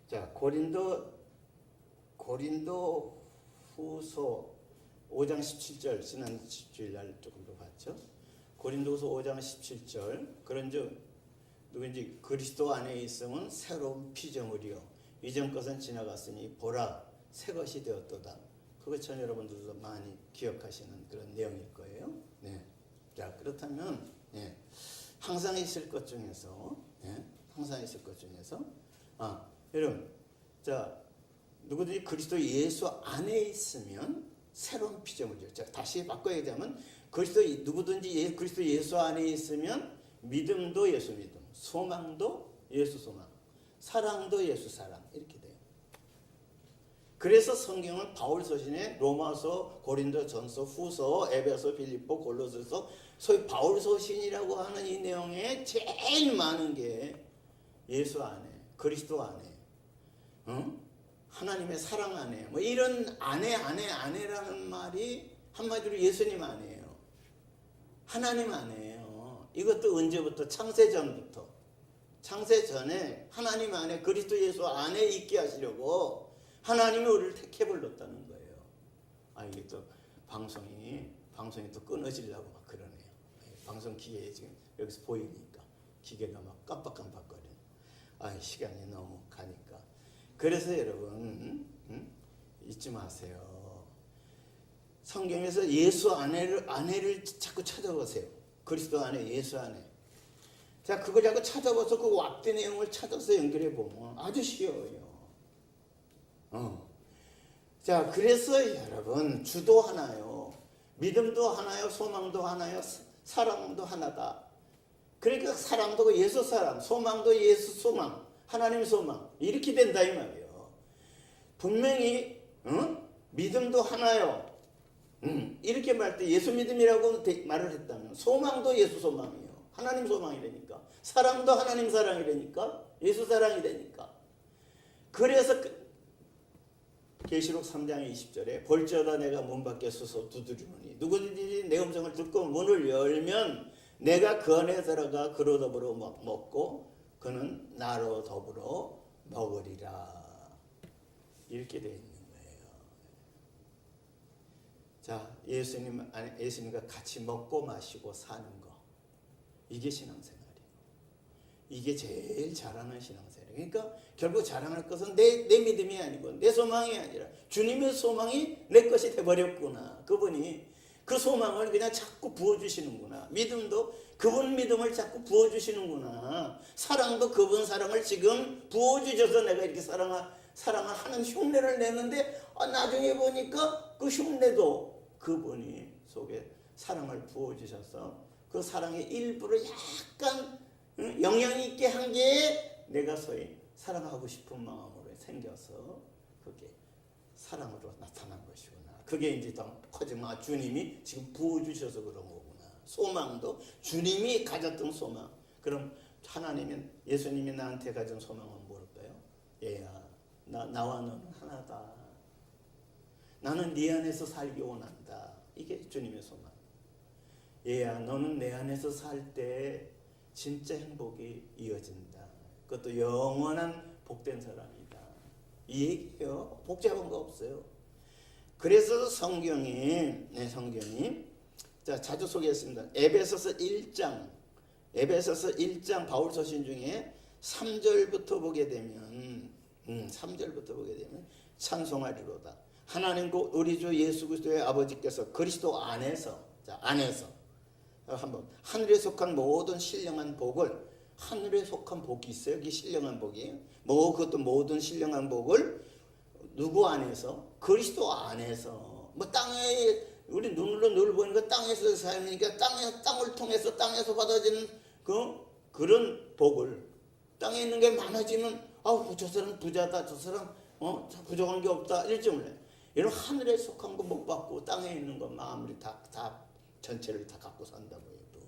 자 고린도 후서 5장 17절 지난 주일날 조금 더 봤죠. 고린도후서 5장 17절 그런즉 누구인지 그리스도 안에 있으면 새로운 피조물이요 이전 것은 지나갔으니 보라 새 것이 되었도다. 그것처럼 여러분들도 많이 기억하시는 그런 내용일 거예요. 네. 자 그렇다면 항상 있을 것 중에서 여러분 자 누구든지 그리스도 예수 안에 있으면 새로운 피조물이죠. 자, 다시 바꿔야 되면 누구든지 그리스도 예수 안에 있으면 믿음도 예수 믿음, 소망도 예수 소망, 사랑도 예수 사랑 이렇게 돼요. 그래서 성경은 바울 서신에 로마서, 고린도전서, 후서, 에베소, 빌립보, 골로새서 소위 바울 서신이라고 하는 이 내용에 제일 많은 게 예수 안에, 그리스도 안에, 하나님의 사랑 안에, 뭐 이런 안에라는 말이 한마디로 예수님 안에요. 하나님 안에요. 이것도 언제부터? 창세전부터. 창세전에 하나님 안에, 그리스도 예수 안에 있게 하시려고 하나님이 우리를 택해 불렀다는 거예요. 이게 또 방송이 또 끊어지려고 막 그러네요. 방송 기계에 지금 여기서 보이니까 기계가 막 깜빡깜빡거리네. 시간이 너무 가니까. 그래서 여러분 잊지 마세요. 성경에서 예수 안에를 자꾸 찾아보세요. 그리스도 안에, 예수 안에. 자, 그걸 자꾸 찾아봐서 그 앞뒤 내용을 찾아서 연결해 보면 아주 쉬워요. 자, 그래서 여러분 주도 하나요. 믿음도 하나요. 소망도 하나요. 사랑도 하나다. 그러니까 사랑도 예수 사랑, 소망도 예수 소망, 하나님 소망, 이렇게 된다 이 말이에요. 분명히 믿음도 하나요. 이렇게 말할 때 예수 믿음이라고 말을 했다면 소망도 예수 소망이에요. 하나님 소망이라니까. 사랑도 하나님 사랑이라니까. 예수 사랑이라니까. 그래서 계시록 3장 20절에 볼지어다 내가 문 밖에 서서 두드리노니 누구든지 내 음성을 듣고 문을 열면 내가 그 안에 들어가 그로 더불어 먹고 그는 나로 더불어 먹으리라. 이렇게 되어 있는 거예요. 자, 예수님과 같이 먹고 마시고 사는 거, 이게 신앙생활이에요. 이게 제일 잘하는 신앙생활이에요. 그러니까 결국 자랑할 것은 내 믿음이 아니고 내 소망이 아니라 주님의 소망이 내 것이 돼버렸구나. 그분이 그 소망을 그냥 자꾸 부어주시는구나. 믿음도 그분 믿음을 자꾸 부어주시는구나. 사랑도 그분 사랑을 지금 부어주셔서 내가 이렇게 사랑을 하는 흉내를 내는데 나중에 보니까 그 흉내도 그분이 속에 사랑을 부어주셔서 그 사랑의 일부를 약간 영향 있게 한 게 내가 소위 사랑하고 싶은 마음으로 생겨서 그게 사랑으로 나타난 것이구나. 그게 이제 더 커지면 주님이 지금 부어주셔서 그런 거구나. 소망도 주님이 가졌던 소망. 그럼 하나님은, 예수님이 나한테 가진 소망은 뭘까요? 얘야, 나와 너는 하나다. 나는 네 안에서 살기 원한다. 이게 주님의 소망. 얘야, 너는 내 안에서 살 때 진짜 행복이 이어진다. 그것도 영원한 복된 사람이다. 이 얘기예요. 복잡한 거 없어요. 그래서 성경이 자, 자주 소개했습니다. 에베소서 1장 바울 서신 중에 3절부터 보게 되면 3절부터 보게 되면 찬송하리로다. 하나님과 우리 주 예수 그리스도의 아버지께서 그리스도 안에서 한번 하늘에 속한 모든 신령한 복을, 하늘에 속한 복이 있어요. 이게 신령한 복이에요. 그것도 모든 신령한 복을 누구 안에서? 그리스도 안에서. 땅에 우리 눈으로 늘 보니까 땅에서 살니까 땅을 통해서 땅에서 받아지는 그런 복을, 땅에 있는 게 많아지면 저 사람 부자다, 저 사람 부족한 게 없다 이럴지 몰라요. 이런 하늘에 속한 거 못 받고 땅에 있는 거 마음을 다 전체를 다 갖고 산다고 해도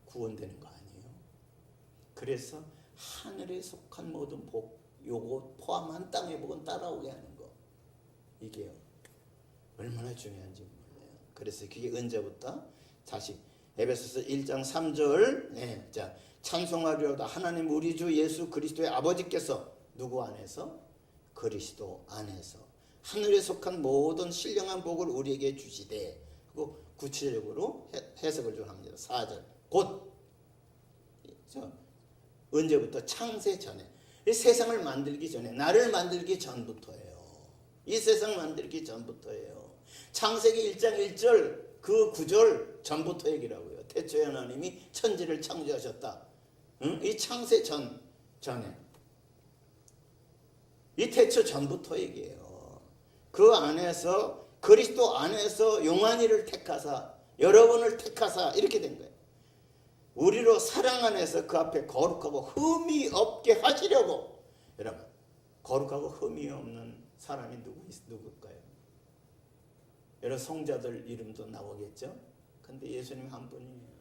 구원되는 거 아니에요. 그래서 하늘에 속한 모든 복, 요거 포함한 땅의 복은 따라오게 하는 거, 이게요 얼마나 중요한지 몰라요. 그래서 그게 언제부터? 다시 에베소서 1장 3절 자, 찬송하리로다. 하나님 우리 주 예수 그리스도의 아버지께서 누구 안에서? 그리스도 안에서 하늘에 속한 모든 신령한 복을 우리에게 주시되, 그리고 구체적으로 해석을 좀 합니다. 4절 곧 언제부터? 창세 전에. 이 세상을 만들기 전에, 나를 만들기 전부터예요. 이 세상 만들기 전부터예요. 창세기 1장 1절 그 9절 전부터 얘기라고요. 태초에 하나님이 천지를 창조하셨다. 이 창세 전에, 이 태초 전부터 얘기해요. 그 안에서, 그리스도 안에서 용환이를 택하사, 여러분을 택하사 이렇게 된 거예요. 우리로 사랑 안에서 그 앞에 거룩하고 흠이 없게 하시려고. 여러분, 거룩하고 흠이 없는 사람이 누굴까요? 여러 성자들 이름도 나오겠죠. 근데 예수님 한 분이에요.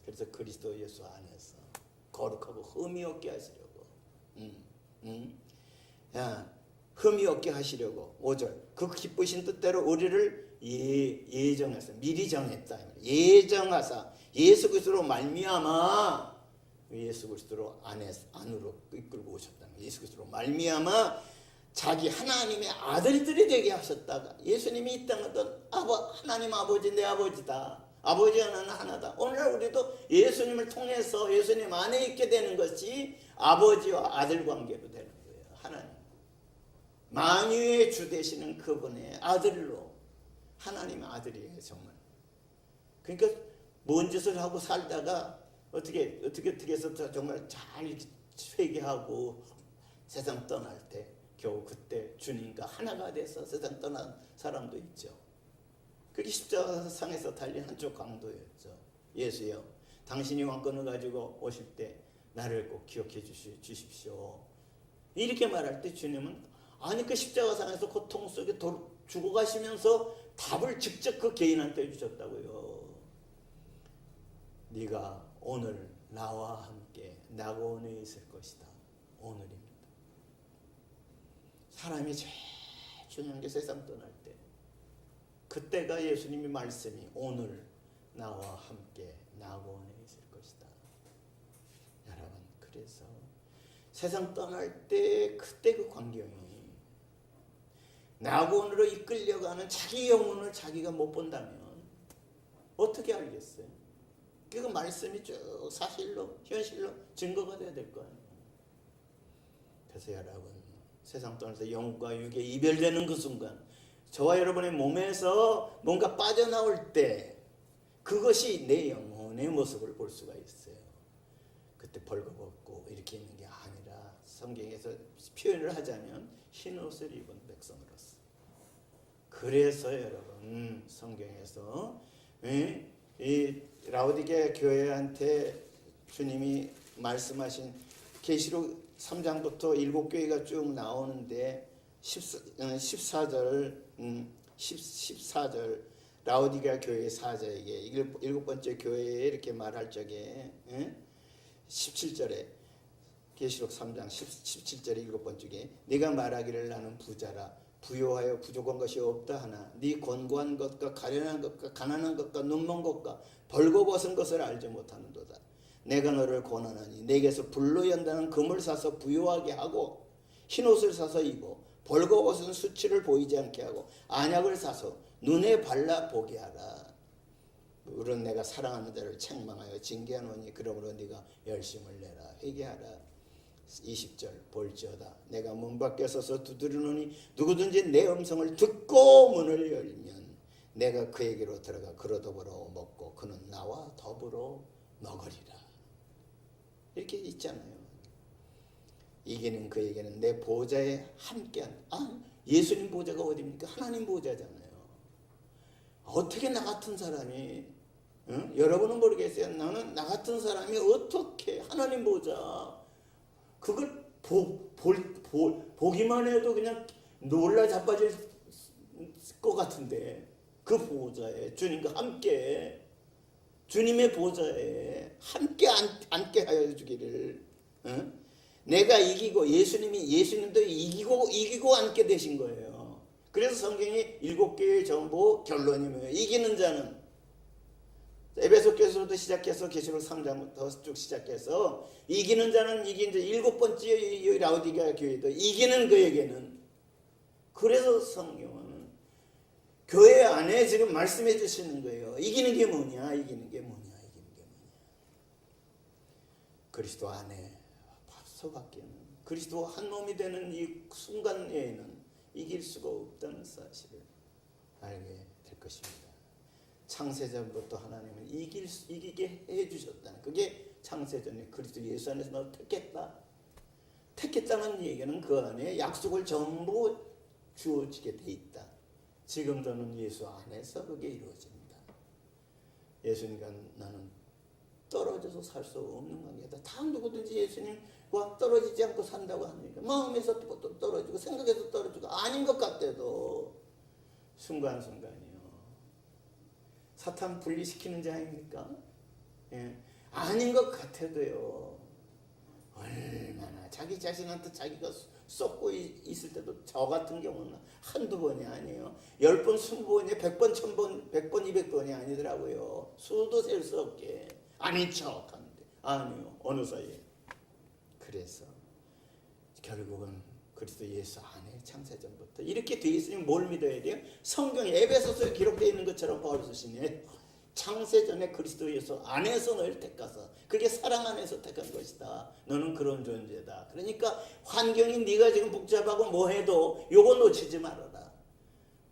그래서 그리스도 예수 안에서 거룩하고 흠이 없게 하시려고, 흠이 없게 하시려고 5절 그 기쁘신 뜻대로 우리를 예정하사, 미리 정했다. 예정하사 예수 그리스도로 말미암아, 예수 그리스도로 안으로 이끌고 오셨다는 거예요. 예수 그리스도로 말미암아 자기 하나님의 아들들이 되게 하셨다가, 예수님이 이 땅에 하나님 아버지 내 아버지다, 아버지 하나는 하나다. 오늘날 우리도 예수님을 통해서 예수님 안에 있게 되는 것이 아버지와 아들 관계로 되는 거예요. 하나님 만유의 주 되시는 그분의 아들로, 하나님의 아들이에요 정말. 그러니까 뭔 짓을 하고 살다가 어떻게 해서 정말 잘 회개하고 세상 떠날 때 겨우 그때 주님과 하나가 돼서 세상 떠난 사람도 있죠. 그게 십자가상에서 달린 한쪽 강도였죠. 예수여, 당신이 왕권을 가지고 오실 때 나를 꼭 기억해 주십시오. 이렇게 말할 때 주님은 아니 그 십자가상에서 고통 속에 죽어가시면서 답을 직접 그 개인한테 주셨다고요. 네가 오늘 나와 함께 낙원에 있을 것이다. 오늘입니다. 사람이 제일 중요한 게 세상 떠날 때, 그때가 예수님의 말씀이 오늘 나와 함께 낙원에 있을 것이다. 여러분, 그래서 세상 떠날 때 그때 그 광경이, 낙원으로 이끌려가는 자기 영혼을 자기가 못 본다면 어떻게 알겠어요? 그 말씀이 쭉 사실로 현실로 증거가 돼야 될 거 아니에요. 그래서 여러분, 세상 떠나서 영과 육의 이별되는 그 순간, 저와 여러분의 몸에서 뭔가 빠져나올 때 그것이 내 영혼의 모습을 볼 수가 있어요. 그때 벌거벗고 이렇게 있는 게 아니라 성경에서 표현을 하자면 흰 옷을 입은 백성으로서. 그래서 여러분, 성경에서 이 라오디게 교회한테 주님이 말씀하신 계시록 3장부터 7교회가 쭉 나오는데 14절 라오디게 교회 사자에게 7번째 교회에 이렇게 말할 적에 17절에 계시록 3장 17절에 7번째 네가 말하기를 나는 부자라 부요하여 부족한 것이 없다 하나 네 권고한 것과 가련한 것과 가난한 것과 눈먼 것과 벌거벗은 것을 알지 못하는도다. 내가 너를 권하나니 내게서 불로 연다는 금을 사서 부요하게 하고 흰옷을 사서 입어 벌거벗은 수치를 보이지 않게 하고 안약을 사서 눈에 발라 보게 하라. 우리는 내가 사랑하는 자를 책망하여 징계하노니 그러므로 네가 열심을 내라 회개하라. 20절 볼지어다 내가 문 밖에 서서 두드리노니 누구든지 내 음성을 듣고 문을 열면 내가 그에게로 들어가 그로 더불어 먹고 그는 나와 더불어 먹으리라. 이렇게 있잖아요. 이기는 그에게는 내 보좌에 함께한, 예수님 보좌가 어디입니까? 하나님 보좌잖아요. 어떻게 나 같은 사람이, 여러분은 모르겠어요. 나는 나 같은 사람이 어떻게 하나님 보좌, 그걸 보기만 해도 그냥 놀라 자빠질 것 같은데, 그 보좌에 주님과 함께, 주님의 보좌에 함께 앉게 하여 주기를, 내가 이기고 예수님도 이기고 앉게 되신 거예요. 그래서 성경이 7개의 전부 결론이 뭐예요? 이기는 자는, 에베소서부터 시작해서 계시록 3장부터 쭉 시작해서 이기는 자는 이긴 자 7번째 라오디게아 교회도 이기는 그에게는. 그래서 성경은 교회 안에 지금 말씀해 주시는 거예요. 이기는 게 뭐냐? 이기는 게 뭐냐? 그리스도 안에 서밖에는, 그리스도와 한 몸이 되는 이 순간에는 이길 수가 없다는 사실을 알게 될 것입니다. 창세전부터 하나님은 이기게 해주셨다는, 그게 창세전에 그리스도 예수 안에서 너 택했다는 얘기는 그 안에 약속을 전부 주어지게 돼 있다. 지금 저는 예수 안에서 그게 이루어집니다. 예수님과 나는 떨어져서 살 수 없는 관계다. 다 누구든지 예수님 와 떨어지지 않고 산다고 하니까 마음에서 또 떨어지고 생각에서 떨어지고 아닌 것 같아도 순간순간이요. 사탄 분리시키는 자입니까? 예. 아닌 것 같아도요. 얼마나 자기 자신한테 자기가 쏟고 있을 때도 저 같은 경우는 한두 번이 아니에요. 10번, 20번이 100번, 1000번, 100번, 200번이 아니더라고요. 수도 셀 수 없게 아닌 척 하는데 아니요. 어느 사이에. 그래서 결국은 그리스도 예수 안에 창세전부터 이렇게 돼 있으니 뭘 믿어야 돼요? 성경에 에베소서에 기록되어 있는 것처럼 바울 스신이 창세전에 그리스도 예수 안에서 너를 택하사 그게 사랑 안에서 택한 것이다. 너는 그런 존재다. 그러니까 환경이 네가 지금 복잡하고 뭐해도 요거 놓치지 말아라.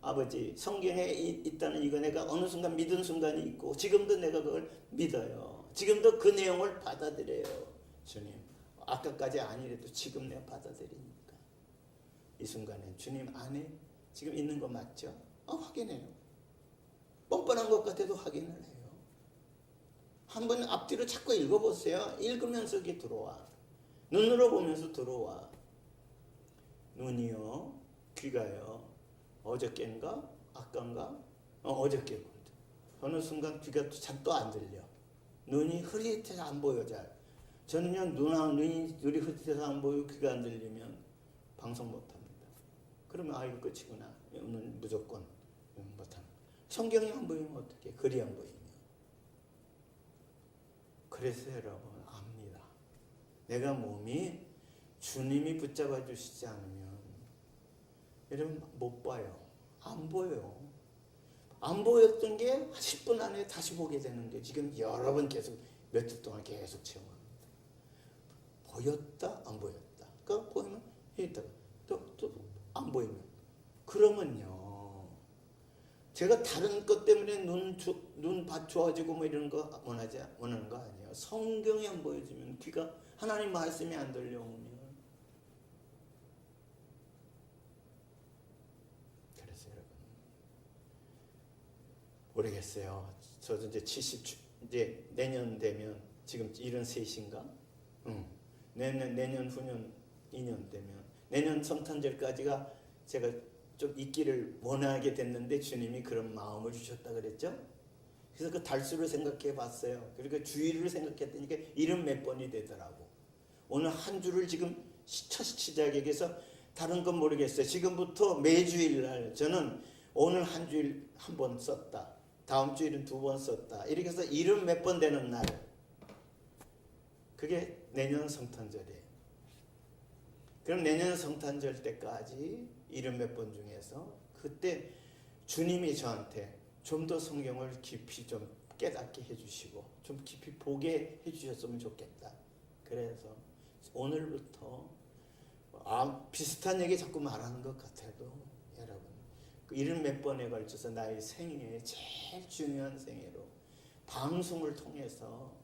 아버지 성경에 있다는 이거 내가 어느 순간 믿은 순간이 있고 지금도 내가 그걸 믿어요. 지금도 그 내용을 받아들여요. 주님 아까까지 아니래도 지금 내가 받아들이니까 이 순간에 주님 안에 지금 있는 거 맞죠? 확인해요. 뻔뻔한 것 같아도 확인을 해요. 한번 앞뒤로 자꾸 읽어보세요. 읽으면서 이게 들어와. 눈으로 보면서 들어와. 눈이요, 귀가요. 어저께인가? 아까인가? 어저께. 어느 순간 귀가 또 안 들려. 눈이 흐릿해서 안 보여 잘. 저는요 눈이 흐릿해서 안 보이고 귀가 안 들리면 방송 못합니다. 그러면 이거 끝이구나. 오늘 무조건 못합니다. 성경이 안 보이면 어떻게? 글이 안 보이면. 그래서 여러분 압니다. 내가 몸이 주님이 붙잡아 주시지 않으면 여러분 못 봐요. 안 보여요. 안 보였던 게 10분 안에 다시 보게 되는 게 지금 여러 번 계속 몇 주 동안 계속 체험합니다. 보였다 안 보였다. 그러니까 보이면 있다가 또 안 보이면 그러면요. 제가 다른 것 때문에 눈밭 좋아지고 뭐 이런 거 원하는 거 아니에요. 성경이 안 보여주면 귀가 하나님 말씀이 안 들려오면 그래서 여러분 모르겠어요. 저도 이제 70 이제 내년 되면 지금 73인가? 내년 후년 2년 되면 내년 성탄절까지가 제가 좀 있기를 원하게 됐는데 주님이 그런 마음을 주셨다 그랬죠. 그래서 그 달수를 생각해 봤어요. 그리고 주일을 생각했더니 이름 몇 번이 되더라고. 오늘 한 주를 지금 첫 시작에서 다른 건 모르겠어요. 지금부터 매주일 날 저는 오늘 한 주일 한 번 썼다. 다음 주일은 2번 썼다. 이렇게 해서 이름 몇 번 되는 날. 그게 내년 성탄절이에요. 그럼 내년 성탄절 때까지 이름 몇 번 중에서 그때 주님이 저한테 좀 더 성경을 깊이 좀 깨닫게 해주시고 좀 깊이 보게 해주셨으면 좋겠다. 그래서 오늘부터 비슷한 얘기 자꾸 말하는 것 같아도 여러분 그 이름 몇 번에 걸쳐서 나의 생애에 제일 중요한 생애로 방송을 통해서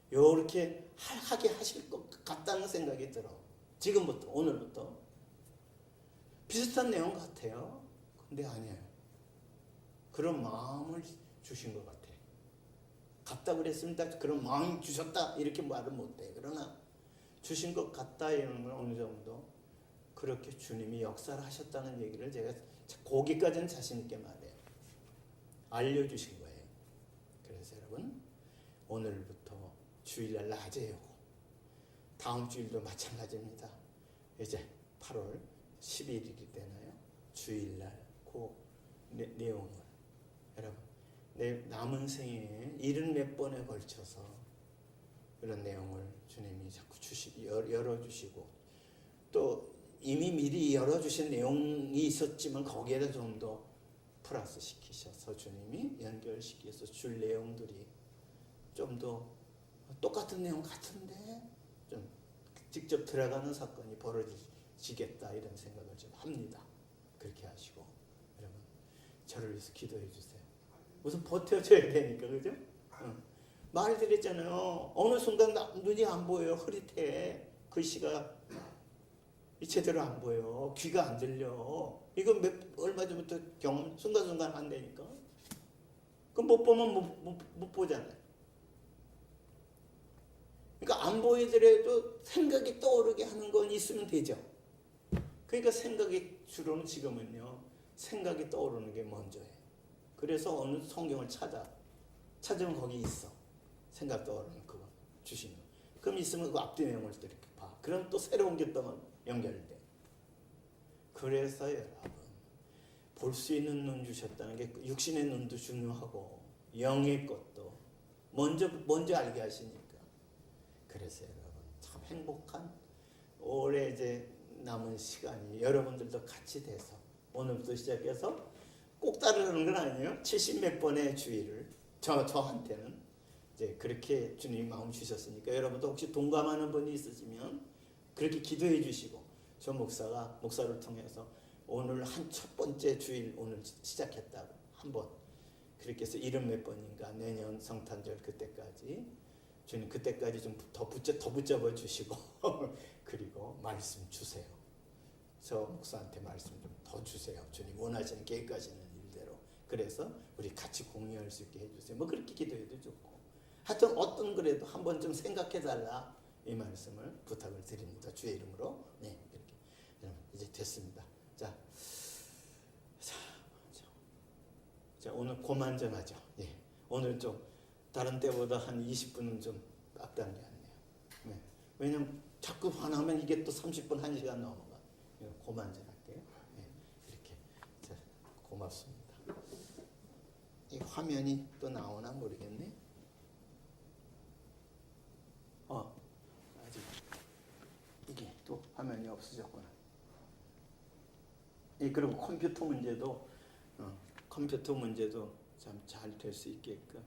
이렇게 하게 하실 것 같다는 생각이 들어. 지금부터 오늘부터 비슷한 내용 같아요. 근데 아니에요. 그런 마음을 주신 것 같아. 같다 그랬습니다. 그런 마음이 주셨다 이렇게 말은 못해. 그러나 주신 것 같다 이런 건 어느 정도 그렇게 주님이 역사를 하셨다는 얘기를 제가 거기까지는 자신 있게 말해요. 알려주신 거예요. 그래서 여러분 오늘부터 주일날 낮에요. 다음 주일도 마찬가지입니다. 이제 8월 11일이 되나요? 주일날 그 내용을 여러분 내 남은 생애에 70몇 번에 걸쳐서 그런 내용을 주님이 자꾸 열어주시고 또 이미 미리 열어주신 내용이 있었지만 거기에다 좀 더 플러스 시키셔서 주님이 연결시켜서 줄 내용들이 좀 더 똑같은 내용 같은데 좀 직접 들어가는 사건이 벌어지겠다 이런 생각을 좀 합니다. 그렇게 하시고 여러분 저를 위해서 기도해 주세요. 우선 버텨줘야 되니까 그죠? 말 드렸잖아요. 어느 순간 눈이 안 보여요. 흐릿해. 글씨가 제대로 안 보여. 귀가 안 들려. 이거 얼마 전부터 경험 순간순간 한다니까. 그럼 못 보면 못 보잖아요. 그러니까 안 보이더라도 생각이 떠오르게 하는 건 있으면 되죠. 그러니까 생각이 주로는 지금은요, 생각이 떠오르는 게 먼저예요. 그래서 어느 성경을 찾으면 거기 있어. 생각 떠오르는 그거 주시는 거. 그럼 있으면 그 앞뒤 내용을 또 이렇게 봐. 그럼 또 새로운 게 또 연결돼. 그래서 여러분, 볼 수 있는 눈 주셨다는 게 육신의 눈도 중요하고 영의 것도 먼저 알게 하시니까. 그래서 여러분 참 행복한 올해 이제 남은 시간이 여러분들도 같이 돼서 오늘부터 시작해서 꼭 따르는 건 아니에요. 70몇 번의 주의를 저한테는 이제 그렇게 주님이 마음 주셨으니까 여러분도 혹시 동감하는 분이 있으시면 그렇게 기도해 주시고 저 목사를 통해서 오늘 한 첫 번째 주일 오늘 시작했다고 한번 그렇게 해서 70몇 번인가 내년 성탄절 그때까지 주님 그때까지 좀 더 붙잡아 주시고 그리고 말씀 주세요. 저 목사한테 말씀 좀 더 주세요. 주님 원하시는 계획하시는 일대로. 그래서 우리 같이 공유할 수 있게 해주세요. 뭐 그렇게 기도해도 좋고. 하여튼 어떤 그래도 한번 좀 생각해 달라 이 말씀을 부탁을 드립니다. 주의 이름으로. 네, 이렇게 이제 됐습니다. 자, 오늘 고만정하죠. 예, 오늘 좀 다른 때보다 한 20분은 좀 앞당겨 왔네요. 네, 왜냐면 자꾸 화나면 이게 또 30분 1시간 넘어가. 고만정할게요. 네, 이렇게. 자, 고맙습니다. 이 화면이 또 나오나 모르겠네. 아직 이게 또 화면이 없어졌구나. 그리고 컴퓨터 문제도 참 잘 될 수 있게끔